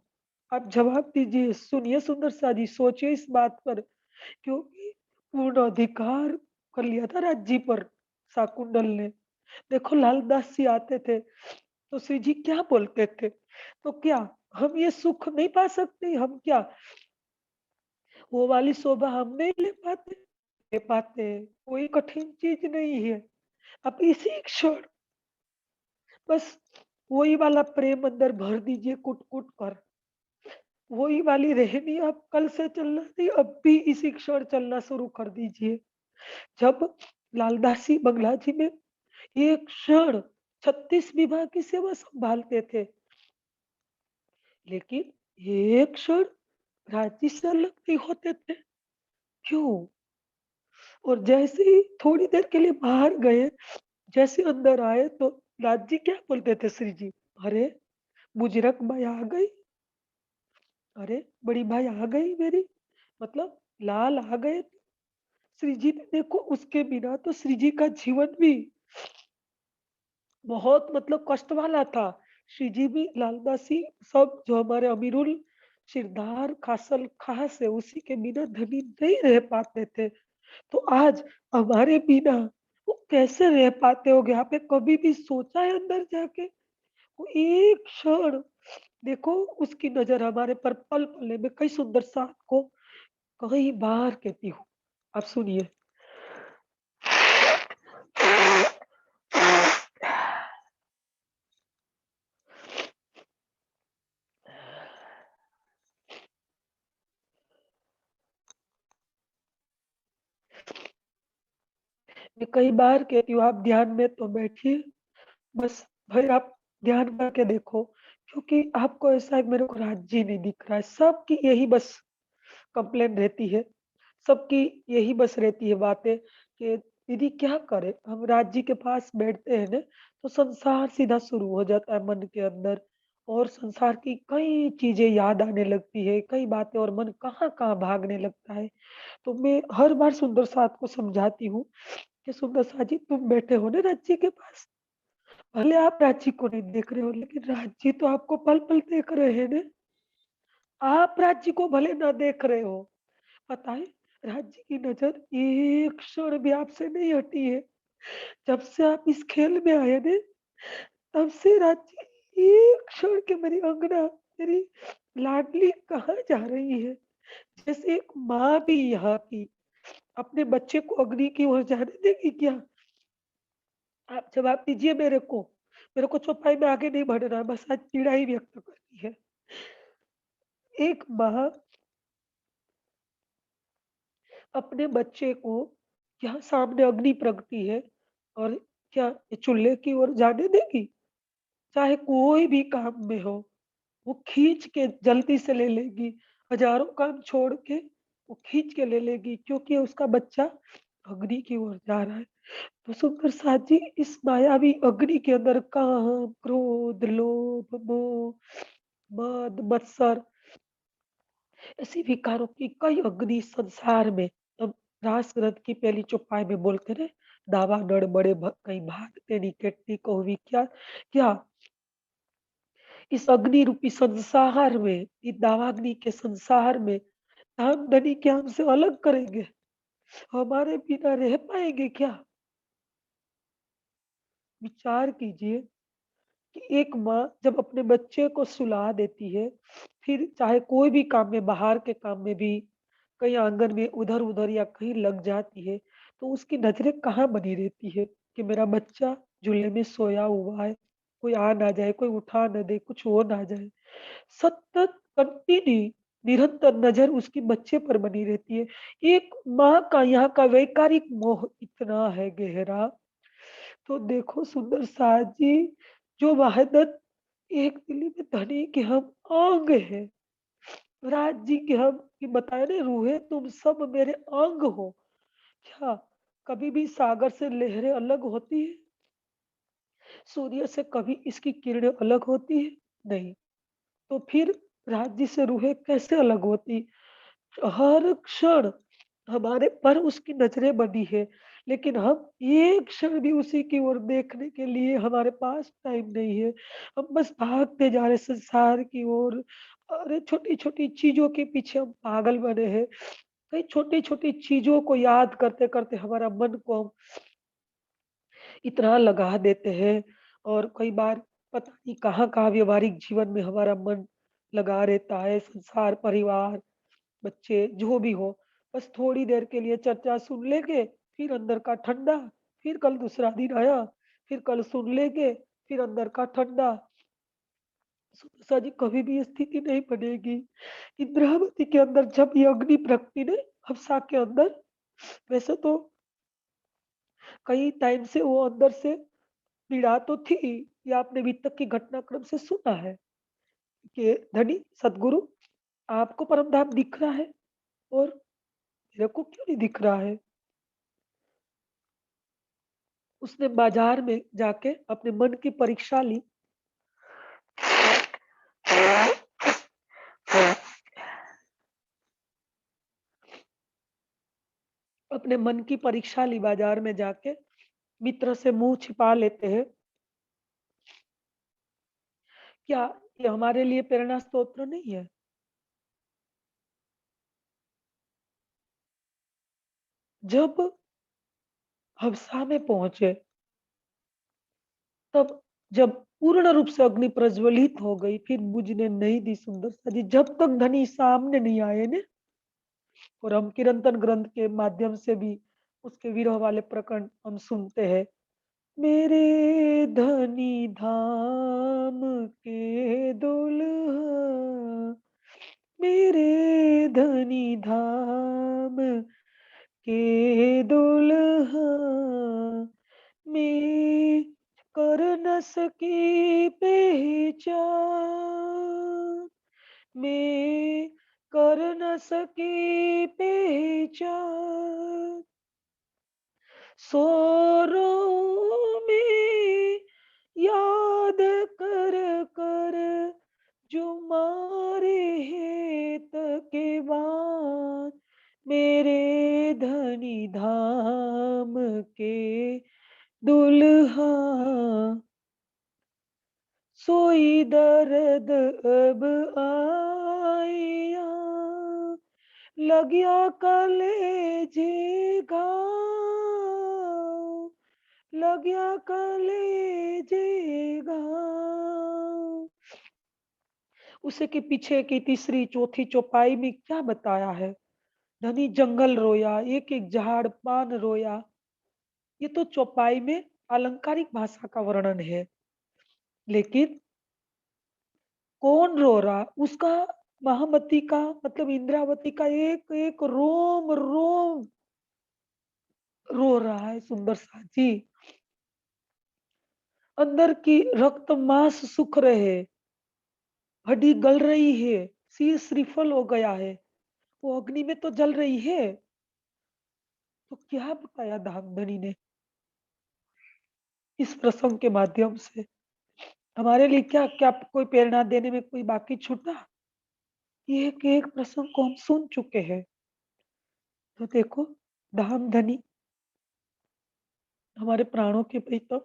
आप जवाब दीजिए, सुनिए सुंदर सा जी, सोचिए इस बात पर। क्योंकि पूर्ण अधिकार कर लिया था राज्य पर शाकुंतल ने। देखो लालदास जी आते थे तो श्री जी क्या बोलते थे, तो क्या हम ये सुख नहीं पा सकते? हम क्या वो वाली शोभा हम नहीं ले पाते? कोई कठिन चीज नहीं है। अब इसी क्षण बस वही वाला प्रेम अंदर भर दीजिए कुट कुट कर। वही वाली रहनी आप कल से चलना थी, अब भी इसी क्षण चलना शुरू कर दीजिए। जब लालदासी बंगला जी में एक क्षण 36 विवाह की सेवा संभालते थे, लेकिन एक क्षण राज्य से अलग नहीं होते थे। क्यों? और जैसे ही थोड़ी देर के लिए बाहर गए, जैसे अंदर आए तो राज्य क्या बोलते थे श्री जी, अरे बुजुर्ग भाई आ गई, अरे बड़ी भाई आ गई मेरी, मतलब लाल आ गए। श्री जी ने देखो उसके बिना तो श्री जी का जीवन भी बहुत मतलब कष्ट वाला था। श्री जी भी लालदासी सब जो हमारे अमीरुल सिरदार खासल खास है उसी के बिना धनी नहीं रह पाते थे। तो आज हमारे बिना वो कैसे रह पाते होंगे? आपने कभी भी सोचा है अंदर जाके? वो एक क्षण देखो उसकी नजर हमारे पर पल पल में कई सुंदर सा को कई बार कहती हूँ। आप सुनिए। मैं कई बार कहती हूँ आप ध्यान में तो बैठिए, बस भाई आप ध्यान करके देखो, क्योंकि आपको ऐसा है कि मेरे को राज्य नहीं दिख रहा है। सबकी यही बस कंप्लेन रहती है, सबकी यही बस रहती है बातें कि दीदी क्या करें? हम राज्य के पास बैठते हैं ना, तो संसार सीधा शुरू हो जाता है मन के अंदर और संसार की कई चीजें याद आने लगती है, कई बातें और मन कहाँ-कहाँ भागने लगता है। तो मैं हर बार सुंदर साथ को समझाती हूँ कि सुंदर साथ जी तुम बैठे हो ना राज्य के पास, भले आप राज्य को नहीं देख रहे हो लेकिन राज्य तो आपको पल-पल देख रहे हैं ना। आप राज्य को भले ना देख रहे हो, पता है राज्य की नज़र एक क्षण भी आपसे नहीं हटी है। जब से आप इस खेल में आए ना, तब से राज्य एक क्षण के मेरी अंगना, मेरी लाडली कहाँ जा रही है? जैसे एक माँ भी यहाँ की अपने बच्चे को अग्नि की ओर जाने देगी क्या? आप जवाब दीजिए मेरे को। मेरे को चौपाई में आगे नहीं बढ़ना है, बस आज पीड़ा ही व्यक्त करनी है। एक माँ अपने बच्चे को यहाँ सामने अग्नि प्रगति है और क्या ये चूल्हे की ओर जाने देगी? चाहे कोई भी काम में हो, वो खींच के जल्दी से ले लेगी। हज़ारों काम छोड़ के वो खींच के ले लेगी क्योंकि उसका बच्चा अग्नि की ओर जा रहा है। तो सुंदर साथ जी इस मायावी अग्नि के अंदर काम, क्रोध, लोभ, मोह, मद, मत्सर ऐसी विकारों की कई अग्नि संसार में अब रास ग्रंथ की पहली चौपाई में बोलते रहे, दावा नड़ बड़े कहीं भागते निकटती कहुवी क्या क्या इस अग्नि रूपी संसार में, इस दावाग्नि के संसार में हम धनी के हमसे अलग करेंगे, हमारे बिना रह पाएंगे क्या? विचार कीजिए। कि एक माँ जब अपने बच्चे को सुला देती है, फिर चाहे कोई भी काम में, बाहर के काम में भी, कहीं आंगन में उधर-उधर या कहीं लग जाती है, तो उसकी नज़रें कहाँ बनी रहती है कि मेरा बच्चा झूले में सोया हुआ है, कोई आ ना जाए, कोई उठा ना दे, कुछ हो ना जाए। सतत कंटिन्यू निरंतर नज़र उसकी बच्चे पर बनी रहती है। एक माँ का यहाँ का वैकारिक मोह इतना है गहरा, तो देखो सुंदर साज जी, जो वहदत एक दिली में धनी के हम अंग हैं। राज जी के हम कि बताए ना, रूहे तुम सब मेरे अंग हो। क्या कभी भी सागर से लहरें अलग होती है? सूर्य से कभी इसकी किरणें अलग होती है? नहीं। तो फिर राज जी से रूहें कैसे अलग होती? हर क्षण हमारे पर उसकी नज़रें बनी है, लेकिन हम एक क्षण भी उसी की ओर देखने के लिए हमारे पास टाइम नहीं है। हम बस भागते जा रहे संसार की ओर। अरे छोटी-छोटी चीज़ों के पीछे हम पागल बने हैं। कई छोटी-छोटी चीज़ों को याद करते-करते हमारा मन को हम इतना लगा देते हैं, और कई बार पता नहीं कहाँ-कहाँ व्यावहारिक जीवन में हमारा मन लगा रहता है। संसार, परिवार, बच्चे जो भी हो, बस थोड़ी देर के लिए चर्चा सुन लेंगे, फिर अंदर का ठंडा, फिर कल दूसरा दिन आया, फिर कल सुन लेंगे, फिर अंदर का ठंडा। सुतसा जी, कभी भी ये स्थिति नहीं बनेगी। इंद्रावती के अंदर जब ये अग्नि प्रगटी ने हफ्सा के अंदर, वैसे तो कई टाइम से वो अंदर से पीड़ा तो थी, ये आपने अभी तक की घटनाक्रम से सुना है कि धनी सद्गुरु, आपको परम धाम दिख रहा है और मेरे को क्यों नहीं दिख रहा है? उसने बाजार में जाके अपने मन की परीक्षा ली। अपने मन की परीक्षा ली बाजार में जाके, मित्र से मुँह छिपा लेते हैं। क्या ये हमारे लिए प्रेरणा स्रोत नहीं है? जब हवसा में पहुँचे, तब जब पूर्ण रूप से अग्नि प्रज्वलित हो गई, फिर बुझने नहीं दी सुंदरता जी, जब तक धनी सामने नहीं आए ना। और हम किरंतन ग्रंथ के माध्यम से भी उसके विरह वाले प्रकरण हम सुनते हैं। मेरे धनी धाम के दुल्हा, मेरे धनी धाम के दुल्हा, मैं कर न सकी पहचान, मैं कर न सकी पहचान, सोरों में याद कर कर जो मारे हेत के बाद, मेरे धनी धाम के दुल्हा, सोई दर्द अब आया, लगिया कलेजे घाव, लगिया कलेजे घाव। उसी के पीछे की तीसरी, चौथी चौपाई में क्या बताया है? घनी जंगल रोया, एक-एक झाड़ पान रोया। ये तो चौपाई में अलंकारिक भाषा का वर्णन है। लेकिन कौन रो रहा? उसका, महामती का मतलब इंद्रावती का एक-एक रोम-रोम रो रहा है सुंदर सा जी। अंदर की रक्त मांस सूख रहे, हड्डी गल रही है, सिर श्रीफल हो गया है, वो अग्नि में तो जल रही है। तो क्या बताया धामधनी ने इस प्रसंग के माध्यम से? हमारे लिए क्या क्या कोई प्रेरणा देने में कोई बाकी छूटा? एक एक प्रसंग को हम सुन चुके हैं। तो देखो, धामधनी हमारे प्राणों के प्रीतम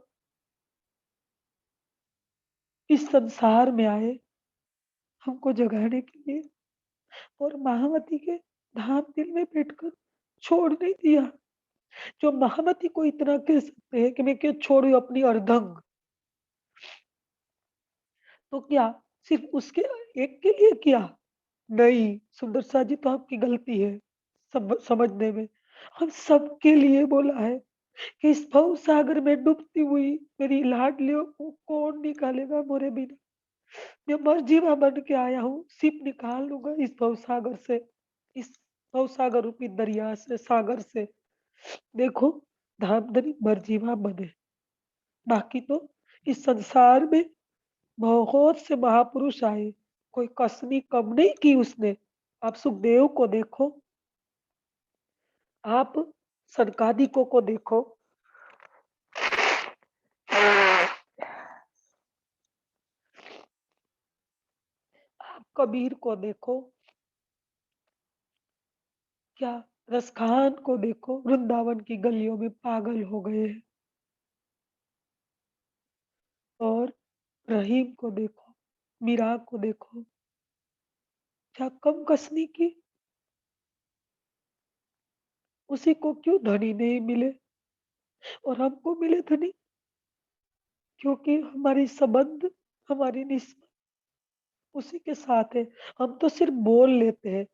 इस संसार में आए हमको जगाने के लिए, और महामती के धाम दिल में बैठकर छोड़ नहीं दिया। जो महामती को इतना कह सकते हैं कि मैं क्यों छोड़ू अपनी अर्धंग, तो क्या सिर्फ उसके एक के लिए किया? नहीं, सुंदर सा जी, तो आपकी गलती है समझने में। हम सबके लिए बोला है कि इस भव सागर में डूबती हुई मेरी लाडलियों को कौन निकालेगा मोरे बिना। मैं मरजीवा बन के आया हूँ, सिर्फ निकाल लूँगा इस भवसागर से, इस भवसागर रूपी दरिया से, सागर से। देखो, धामधनी मरजीवा बने, बाकी तो इस संसार में बहुत से महापुरुष आए, कोई कसनी कम नहीं की उसने। आप सुखदेव को देखो, आप सनकादिकों को देखो, आप कबीर को देखो, क्या रसखान को देखो, वृंदावन की गलियों में पागल हो गए हैं। और रहीम को देखो, मीरा को देखो, क्या कम कसनी की, उसी को क्यों धनी नहीं मिले और हमको मिले धनी? क्योंकि हमारी संबंध, हमारी निस्बत उसी के साथ है। हम तो सिर्फ बोल लेते हैं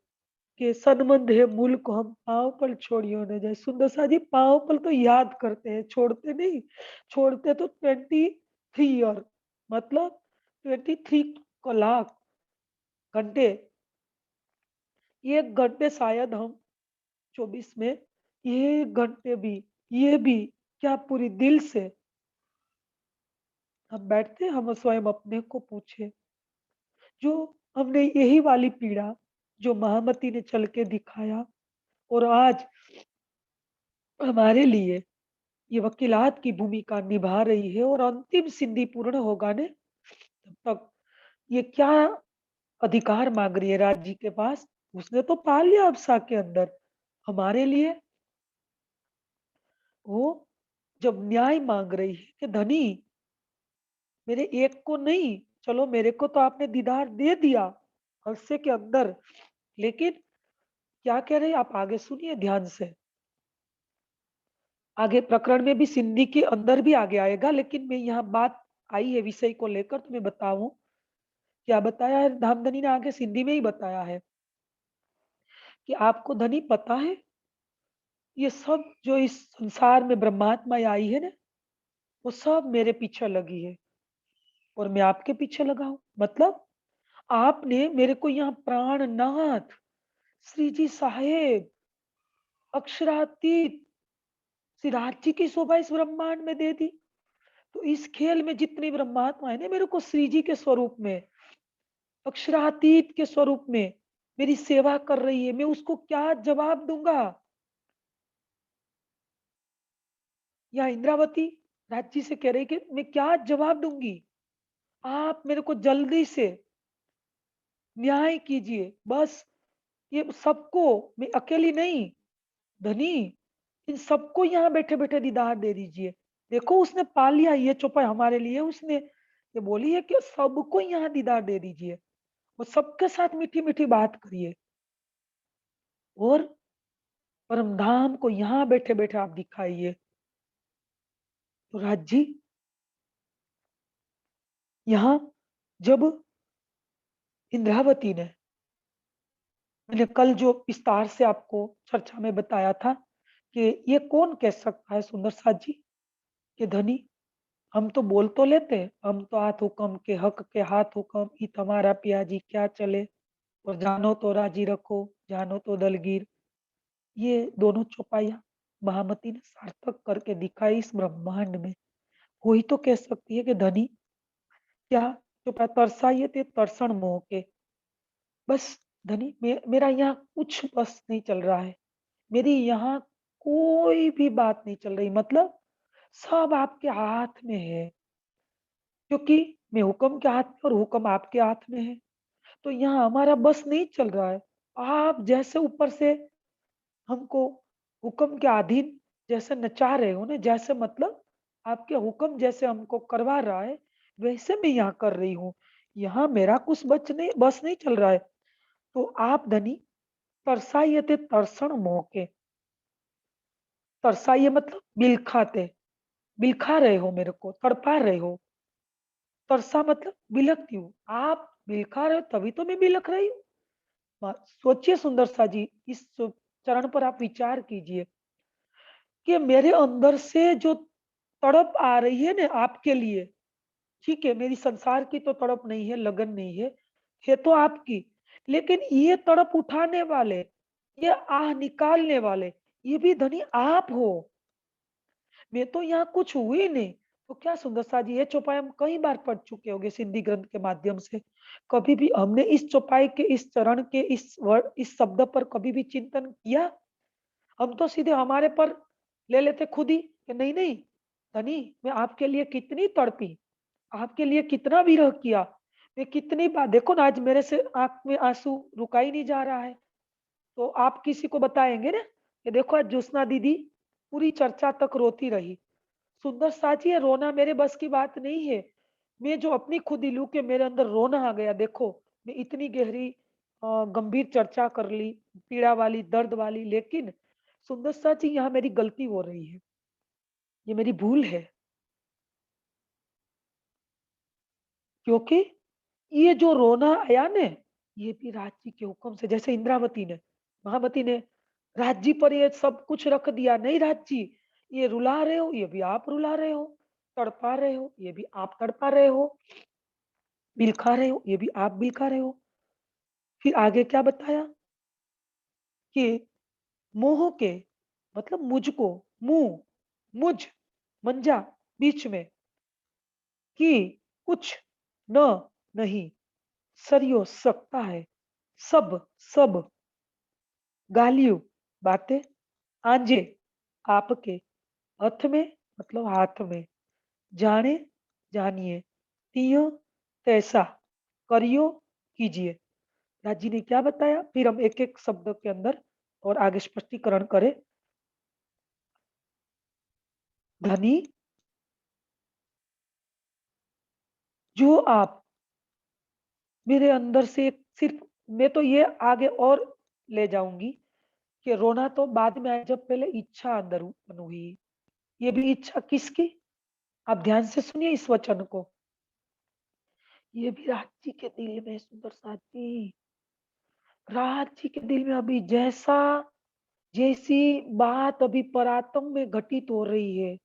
कि सनमंद है मूल को हम पाँव पर छोड़ियो न जाए। सुंदर सा जी, पाँव पर तो याद करते हैं, छोड़ते नहीं। छोड़ते तो 23 ईयर, मतलब 23 लाख घंटे। 1 घंटे शायद हम 24 में, ये घंटे भी, ये भी क्या पूरी दिल से हम बैठते, हम स्वयं अपने को पूछे, जो हमने यही वाली पीड़ा जो महामती ने चल के दिखाया और आज हमारे लिए ये वकीलात की भूमिका निभा रही है और अंतिम सिद्धि पूर्ण होगा ने, तब तक ये क्या अधिकार मांग रही है राज्य के पास? उसने तो पा लिया अब्सा के अंदर। हमारे लिए वो जब न्याय मांग रही है कि धनी, मेरे एक को नहीं, चलो मेरे को तो आपने दीदार दे दिया हफ्ते के अंदर, लेकिन क्या कह रहे हैं आप आगे सुनिए ध्यान से। आगे प्रकरण में भी सिंधी के अंदर भी आगे आएगा, लेकिन मैं यहाँ बात आई है विषय को लेकर तो मैं बताऊं। क्या बताया है धामधनी ने? आगे सिंधी में ही बताया है कि आपको धनी पता है, ये सब जो इस संसार में ब्रह्मात्मा आई है ना, वो सब मेरे पीछे लगी है और मैं आपके पीछे लगा हूं। मतलब आपने मेरे को यहाँ प्राणनाथ, श्री जी साहेब, अक्षरातीत, श्री राज्य की शोभा इस ब्रह्मांड में दे दी। तो इस खेल में जितनी ब्रह्मात्मा है ना, मेरे को श्री जी के स्वरूप में, अक्षरातीत के स्वरूप में मेरी सेवा कर रही है, मैं उसको क्या जवाब दूंगा? या इंद्रावती राज्य से कह रही कि मैं क्या जवाब दूंगी? आप मेरे को जल्दी से न्याय कीजिए बस। ये सबको, मैं अकेली नहीं, धनी, इन सबको यहाँ बैठे बैठे दीदार दे दीजिए। देखो उसने पा लिया, ये चौपाई हमारे लिए उसने ये बोली है कि सबको यहाँ दीदार दे दीजिए और सबके साथ मीठी मीठी बात करिए और परमधाम को यहाँ बैठे बैठे आप दिखाइए। तो राज जी, यहाँ जब इंद्रावती ने, मैंने कल जो विस्तार से आपको चर्चा में बताया था कि ये कौन कह सकता है सुंदर साथ जी कि धनी, हम तो बोल तो लेते हैं, हम तो हाथ हुक्म के हक के हाथ हुक्म ई तुम्हारा पियाजी क्या चले, और जानो तो राजी रखो, जानो तो दलगीर। ये दोनों चौपाइयाँ महामती ने सार्थक करके दिखाई इस ब्रह्मांड में। कोई तो कह सकती है कि धनी, क्या चौपाई तरसाइए ते तरसण मोह के, बस धनी मेरा यहाँ कुछ बस नहीं चल रहा है, मेरी यहाँ कोई भी बात नहीं चल रही, मतलब सब आपके हाथ में है, क्योंकि मैं हुक्म के हाथ में और हुक्म आपके हाथ में है। तो यहाँ हमारा बस नहीं चल रहा है। आप जैसे ऊपर से हमको हुक्म के अधीन जैसे नचा रहे हो ना, जैसे मतलब आपके हुक्म जैसे हमको करवा रहा है, वैसे मैं यहाँ कर रही हूँ। यहाँ मेरा कुछ बस नहीं चल रहा है। तो आप धनी तरसाइए थे तरसण मोह के, तरसाइए मतलब बिलखाते, बिलखा रहे हो, मेरे को तड़पा रहे हो। तरसा मतलब बिलखती हूँ। आप बिलखा रहे हो तभी तो मैं बिलख रही हूँ। सोचिए सुंदर सा जी, इस चरण पर आप विचार कीजिए कि मेरे अंदर से जो तड़प आ रही है ना आपके लिए, ठीक है, मेरी संसार की तो तड़प नहीं है, लगन नहीं है तो आपकी। लेकिन ये तड़प उठाने वाले, ये आह निकालने वाले, ये भी धनी आप हो। मैं तो यहाँ कुछ हुई नहीं। तो क्या सुंदर सा जी, ये चौपाई हम कई बार पढ़ चुके होंगे सिंधी ग्रंथ के माध्यम से। कभी भी हमने इस चौपाई के, इस चरण के, इस वर्ड, इस शब्द पर कभी भी चिंतन किया? हम तो सीधे हमारे पर ले लेते खुद ही कि नहीं नहीं, धनी मैं आपके लिए कितनी तड़पी, आपके लिए कितना विरह किया, मैं कितनी बार, देखो ना आज मेरे से आंख में आंसू रुका ही नहीं जा रहा है। तो आप किसी को बताएंगे ना कि देखो आज ज्योत्सना दीदी पूरी चर्चा तक रोती रही। सुंदर साची है, रोना मेरे बस की बात नहीं है। मैं जो अपनी खुदी लू के मेरे अंदर रोना आ गया, देखो मैं इतनी गहरी गंभीर चर्चा कर ली, पीड़ा वाली, दर्द वाली, लेकिन सुंदर साची यहाँ मेरी गलती हो रही है, ये मेरी भूल है। क्योंकि ये जो रोना आया ने, ये भी राज जी के हुक्म से, जैसे इंद्रावती ने, महावती ने राज जी पर ये सब कुछ रख दिया। नहीं राज जी, ये रुला रहे हो, ये भी आप रुला रहे हो, तड़पा रहे हो, ये भी आप तड़पा रहे हो, बिलखा रहे हो, ये भी आप बिलखा रहे हो। फिर आगे क्या बताया कि मोह के मतलब मुझको, मुंह, मुझ, मंजा, बीच में, कि कुछ न नहीं सरियो सकता है, सब सब गालियों बातें आंजे आपके हथ में मतलब हाथ में, जाने जानिए, तियो तैसा करियो कीजिए। राज जी ने क्या बताया, फिर हम एक एक शब्द के अंदर और आगे स्पष्टीकरण करें। धनी, जो आप मेरे अंदर से सिर्फ, मैं तो ये आगे और ले जाऊंगी कि रोना तो बाद में आया जब पहले इच्छा अंदर उत्पन्न हुई। ये भी इच्छा किसकी? आप ध्यान से सुनिए इस वचन को। ये भी राज जी के दिल में, सुंदर साथी, राज जी के दिल में अभी जैसा, जैसी बात अभी परात्म में घटित हो रही है,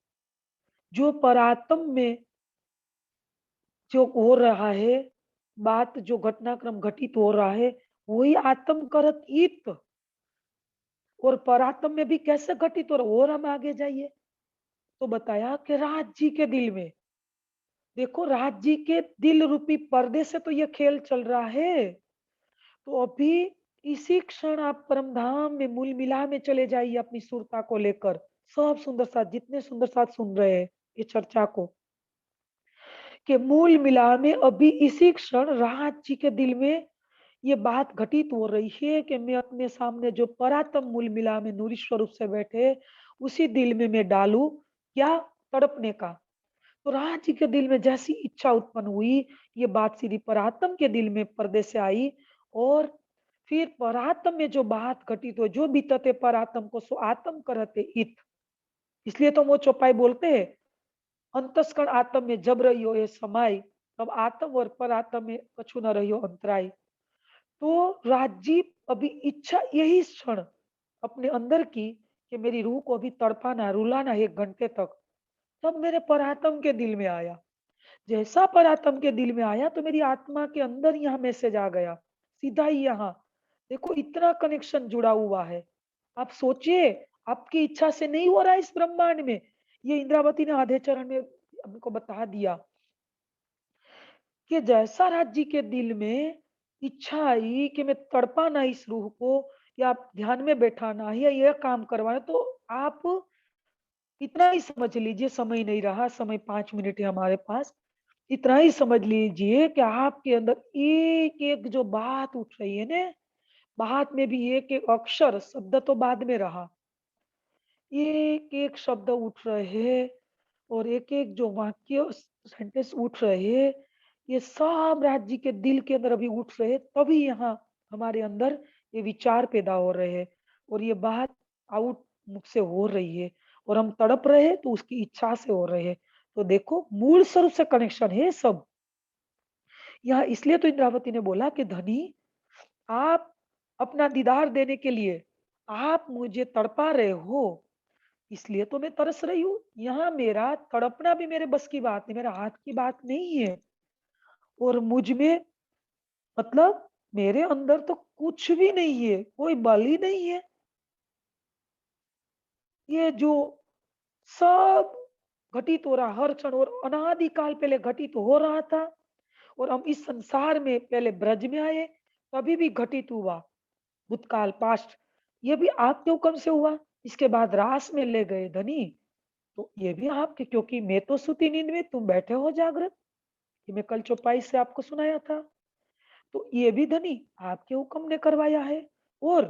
जो परात्म में जो हो रहा है, बात जो घटनाक्रम घटित हो रहा है, वही आत्म करत इत, और परात्म में भी कैसे घटित हो रहा है। और हम आगे जाइए तो बताया कि राज जी के दिल में, देखो राज जी के दिल रूपी पर्दे से तो ये खेल चल रहा है। तो अभी इसी क्षण आप परम धाम में मूल मिला में चले जाइए अपनी सुरता को लेकर। सब सुंदर साथ, जितने सुंदर साथ सुन रहे हैं ये चर्चा को, कि मूल मिला में अभी इसी क्षण राहत जी के दिल में ये बात घटित हो रही है कि मैं अपने सामने जो परातम मूल मिला में नूरी स्वरूप से बैठे, उसी दिल में मैं डालू क्या, तड़पने का। तो राहत जी के दिल में जैसी इच्छा उत्पन्न हुई, ये बात सीधी परात्म के दिल में पर्दे से आई। और फिर परात्म में जो बात घटित हो, जो बीतते परात्म को सो आत्म करते इत, इसलिए तो वो चौपाई बोलते हैं, अंतस्कण आत्म में जब रहियो ये समाई, तब आत्म और परात्म में कछु न रहियो अंतराय। तो राजीव अभी इच्छा यही क्षण अपने अंदर की कि मेरी रूह को अभी तड़पाना, रुलाना 1 घंटे तक, तब मेरे परात्म के दिल में आया। जैसा परात्म के दिल में आया तो मेरी आत्मा के अंदर यहाँ मैसेज आ गया, सीधा ही यहाँ। देखो इतना कनेक्शन जुड़ा हुआ है। आप सोचिए, आपकी इच्छा से नहीं हो रहा है इस ब्रह्मांड में। ये इंद्रावती ने आधे चरण में हमको बता दिया कि जैसा राज जी के दिल में इच्छा आई कि मैं तड़पाना इस रूह को, या ध्यान में बैठाना है, या यह काम करवाना, तो आप इतना ही समझ लीजिए, समय नहीं रहा, समय 5 मिनट है हमारे पास। इतना ही समझ लीजिए कि आपके अंदर एक एक जो बात उठ रही है ना, बात में भी एक एक अक्षर शब्द तो बाद में रहा, एक एक शब्द उठ रहे हैं, और एक एक जो वाक्य सेंटेंस उठ रहे हैं, ये सब राज जी के दिल के अंदर अभी उठ रहे हैं, तभी यहाँ हमारे अंदर ये विचार पैदा हो रहे हैं, और ये बात आउट मुख से हो रही है, और हम तड़प रहे हैं तो उसकी इच्छा से हो रहे हैं। तो देखो मूल स्वरूप से कनेक्शन है सब। यहाँ इसलिए तो इंद्रावती ने बोला कि धनी, आप अपना दीदार देने के लिए आप मुझे तड़पा रहे हो, इसलिए तो मैं तरस रही हूँ। यहाँ मेरा तड़पना भी मेरे बस की बात नहीं, मेरे हाथ की बात नहीं है। और मुझ में मतलब मेरे अंदर तो कुछ भी नहीं है, कोई बल ही नहीं है। ये जो सब घटित हो रहा हर क्षण, और अनादि काल पहले घटित हो रहा था, और हम इस संसार में पहले ब्रज में आए, तभी भी घटित हुआ। भूतकाल पास्ट, ये भी आपके हुक्म से हुआ। इसके बाद रास में ले गए धनी, तो ये भी आपके, क्योंकि मैं तो सुती नींद में, तुम बैठे हो जागृत। ये मैं कल चौपाई से आपको सुनाया था। तो ये भी धनी आपके हुक्म ने करवाया है। और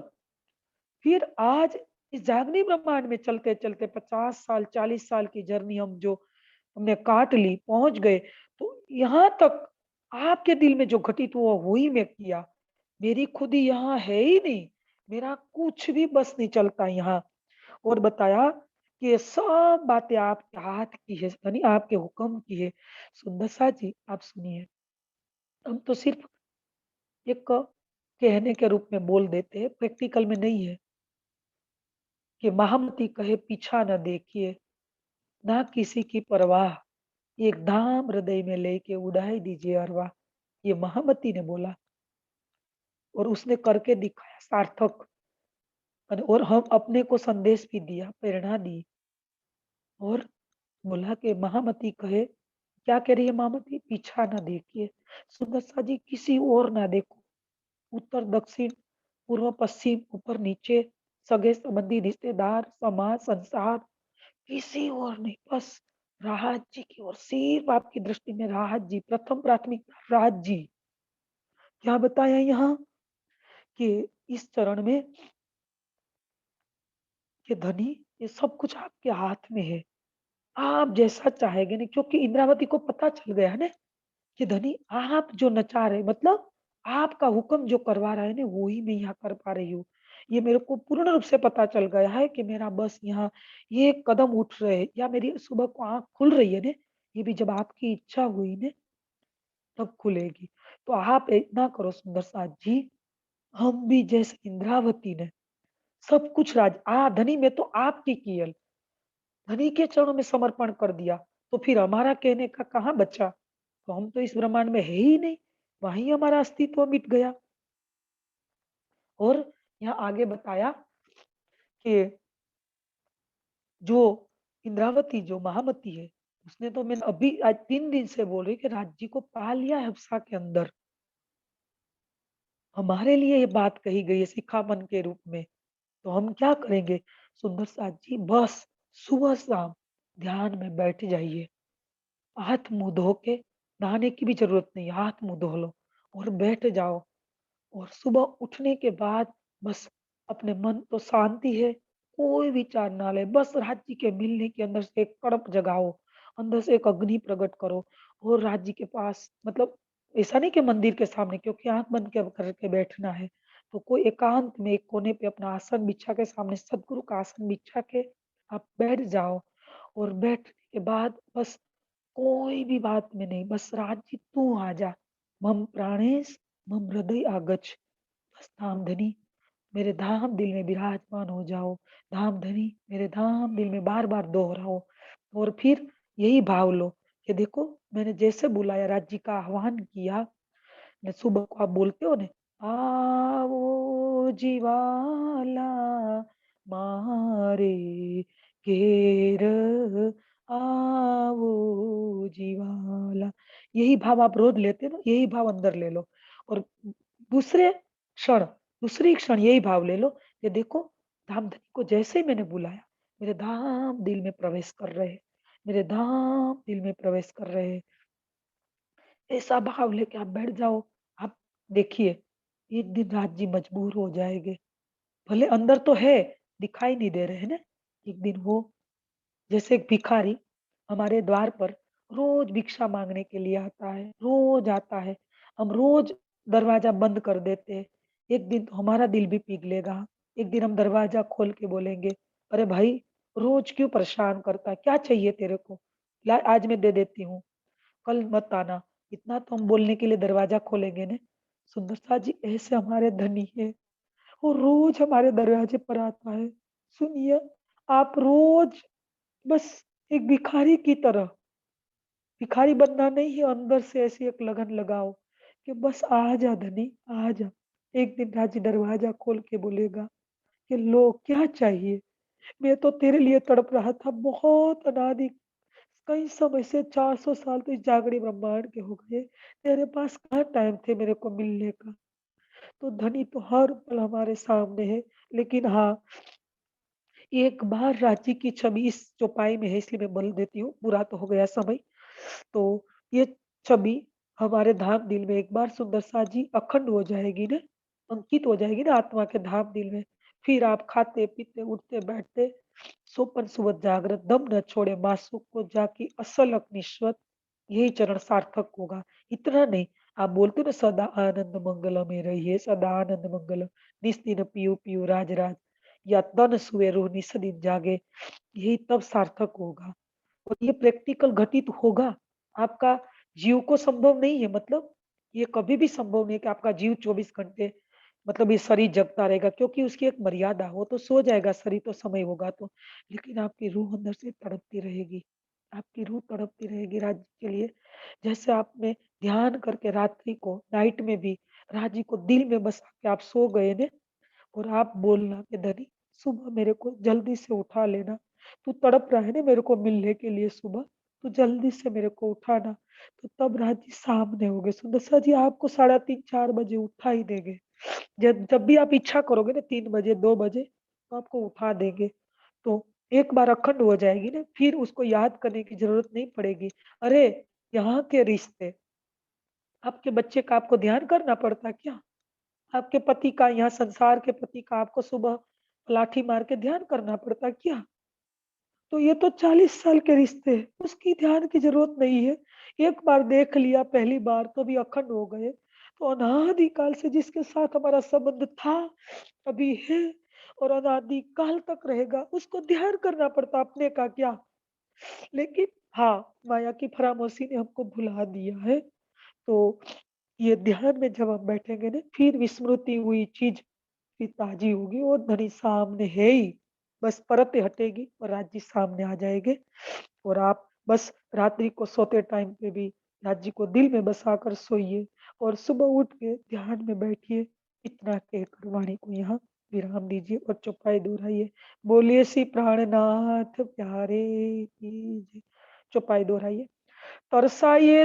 फिर आज इस जागनी ब्रह्मांड में चलते चलते 50 साल 40 साल की जर्नी हम जो हमने काट ली, पहुंच गए। तो यहाँ तक आपके दिल में जो घटित हुआ वही मैं किया। मेरी खुद ही यहाँ है ही नहीं, मेरा कुछ भी बस नहीं चलता यहाँ। और बताया कि ये सब बातें आपके हाथ की है, यानी आपके हुक्म की है। सुंदर सा जी आप सुनिए, हम तो सिर्फ एक कहने के रूप में बोल देते हैं, प्रैक्टिकल में नहीं है। कि महामती कहे पीछा न देखिए, ना किसी की परवाह, एक धाम हृदय में लेके उड़ाई दीजिए अरवा। ये महामती ने बोला, और उसने करके दिखाया सार्थक। और हम अपने को संदेश भी दिया, प्रेरणा दी। और बोला कि महामती कहे, क्या कह रही है महामती, पीछा ना देखिए। सुंदर सा जी किसी और ना देखो, उत्तर दक्षिण पूर्व पश्चिम ऊपर नीचे, सगे संबंधी रिश्तेदार समाज संसार, किसी और नहीं, बस राहत जी की ओर। सिर्फ आपकी दृष्टि में राहत जी प्रथम प्राथमिकता, राहत जी। क्या बताया यहाँ कि इस चरण में कि धनी, ये सब कुछ आपके हाथ में है, आप जैसा चाहेंगे नहीं, क्योंकि इंद्रावती को पता चल गया है ना कि धनी आप जो नचा रहे, मतलब आपका हुक्म जो करवा रहे हैं ना, वो ही मैं यहाँ कर पा रही हूँ। ये मेरे को पूर्ण रूप से पता चल गया है कि मेरा बस यहाँ ये कदम उठ रहे हैं, या मेरी सुबह को आँख खुल रही है ना, ये भी जब आपकी इच्छा हुई ना तब खुलेगी। तो आप इतना करो सुंदर साथ जी, हम भी जैसे इंद्रावती ने सब कुछ धनी में तो आपकी कियल, धनी के चरणों में समर्पण कर दिया, तो फिर हमारा कहने का कहाँ बचा। तो हम तो इस ब्रह्मांड में है ही नहीं, वहीं हमारा अस्तित्व मिट गया। और यहाँ आगे बताया कि जो इंद्रावती जो महामती है, उसने तो मैंने अभी आज 3 दिन से बोल रही कि राज्य को पा लिया है हफ्सा के अंदर। हमारे लिए ये बात कही गई है शिखामन के रूप में। तो हम क्या करेंगे सुंदर साथ जी, बस सुबह शाम ध्यान में बैठ जाइए, हाथ मुंह धो के, नहाने की भी जरूरत नहीं, हाथ मुंह धो लो और बैठ जाओ। और सुबह उठने के बाद बस अपने मन तो शांति है, कोई विचार ना ले, बस राज्य के मिलने के अंदर से एक तड़प जगाओ, अंदर से एक अग्नि प्रकट करो। और राज्य के पास, मतलब ऐसा नहीं कि मंदिर के सामने, क्योंकि आंख बंद के करके बैठना है। तो कोई एकांत में एक कोने पे अपना आसन बिछा के, सामने सदगुरु का आसन बिछा के आप बैठ जाओ। और बैठने के बाद बस कोई भी बात में नहीं, बस राज्य तू आ जा, मम प्राणेश मम हृदय आगच, बस धाम धनी मेरे धाम दिल में विराजमान हो जाओ, धाम धनी मेरे धाम दिल में बार बार दोहराओ। और फिर यही भाव लो कि देखो मैंने जैसे बुलाया, राज्य का आह्वान किया न, सुबह को आप बोलते हो ना, आओ जीवाला मारे घेर, आओ जीवाला, यही भाव आप रोज लेते हो ना, यही भाव अंदर ले लो। और दूसरे क्षण, दूसरी क्षण यही भाव ले लो कि देखो धामधनी को जैसे ही मैंने बुलाया, मेरे धाम दिल में प्रवेश कर रहे हैं, मेरे धाम दिल में प्रवेश कर रहे हैं। ऐसा भाव लेके आप बैठ जाओ। आप देखिए, एक दिन रात जी मजबूर हो जाएँगे। भले अंदर तो है, दिखाई नहीं दे रहे हैं ना। एक दिन वो जैसे एक भिखारी हमारे द्वार पर रोज भिक्षा मांगने के लिए आता है, रोज आता है। हम रोज दरवाजा बंद कर देते हैं। एक दिन तो हमारा दिल भी पिघलेगा। एक दिन हम दरवाजा खोल के बोलेंगे, अरे भाई रोज क्यों परेशान करता है? क्या चाहिए तेरे को? ला आज मैं दे देती हूँ, कल मत आना। इतना तो हम बोलने के लिए दरवाज़ा खोलेंगे ना, सुंदरता जी ऐसे हमारे धनी है, वो रोज़ हमारे दरवाजे पर आता है। सुनिए, आप रोज़ बस एक भिखारी की तरह, भिखारी बनना नहीं है, अंदर से ऐसी एक लगन लगाओ कि बस आ जा धनी, आ जा। एक दिन राजी दरवाज़ा खोल के बोलेगा कि लो क्या चाहिए? मैं तो तेरे लिए तड़प रहा था बहुत अनादि कई समय से 400 साल तो इस जागरे ब्रह्मांड के हो गए। तेरे पास कहाँ टाइम थे मेरे को मिलने का? तो धनी तो हर पल हमारे सामने है। लेकिन हाँ, एक बार रांची की छवि इस चौपाई में है इसलिए मैं बोल देती हूँ, बुरा तो हो गया समय। तो ये छवि हमारे धाम दिल में एक बार सुंदर सा जी अखंड हो जाएगी ना, अंकित हो जाएगी ना आत्मा के धाम दिल में। फिर आप खाते-पीते, उठते-बैठते, सोपन सुबह जागृत, दम न छोड़े मासूक को जाकी असल अग्निश्वत, यही चरण सार्थक होगा। इतना नहीं, आप बोलते हो ना सदा आनंद मंगल में रहिए, सदा आनंद मंगल, निस्दिन पियो पियो राज राज, या तन सुए रूह निस्दिन जागे, यही तब सार्थक होगा। और ये प्रैक्टिकल घटित होगा। आपका जीव को संभव नहीं है, मतलब ये कभी भी संभव नहीं है कि आपका जीव 24 घंटे मतलब ये शरीर जगता रहेगा, क्योंकि उसकी एक मर्यादा, वो तो सो जाएगा शरीर तो समय होगा तो। लेकिन आपकी रूह अंदर से तड़पती रहेगी। आपकी रूह तड़पती रहेगी राज्य के लिए। जैसे आपने ध्यान करके रात्रि को नाइट में भी राज्य को दिल में बसा के आप सो गए ना, और आप बोलना कि धनी सुबह मेरे को जल्दी से उठा लेना। तू तड़प रहा है ना मेरे को मिलने के लिए सुबह, तू जल्दी से मेरे को उठाना। तो तब राजी सामने होंगे। सुदशा जी आपको साढ़े 3-4 बजे उठा ही देंगे। जब जब भी आप इच्छा करोगे ना 3 बजे, 2 बजे तो आपको उठा देंगे। तो एक बार अखंड हो जाएगी ना, फिर उसको याद करने की ज़रूरत नहीं पड़ेगी। अरे! यहाँ के रिश्ते, आपके बच्चे का आपको ध्यान करना पड़ता क्या? आपके पति का यहाँ संसार के पति का आपको सुबह लाठी मार के ध्यान करना पड़ता क्या? तो ये तो 40 साल के रिश्ते हैं, उसकी ध्यान की ज़रूरत नहीं है। एक बार देख लिया पहली बार तो भी अखंड हो गए। तो अनादि काल से जिसके साथ हमारा संबंध था, अभी है और अनादि काल तक रहेगा, उसको ध्यान करना पड़ता अपने का क्या? लेकिन हाँ, माया की फरामोशी ने हमको भुला दिया है। तो ये ध्यान में जब हम बैठेंगे ना, फिर विस्मृति हुई चीज़ फिर ताज़ी होगी और धनी सामने है ही। बस परतें हटेगी और राज्य सामने आ जाएँगे और आप बस रात्रि को सोते टाइम पे भी राज्य को दिल में बसाकर सोइए और सुबह उठ के ध्यान में बैठिए। इतना कहकर वाणी को यहाँ विराम दीजिए और चौपाई दोहराइए। बोलिए श्री प्राणनाथ प्यारे की जय। चौपाई दोहराइए। तरसाइए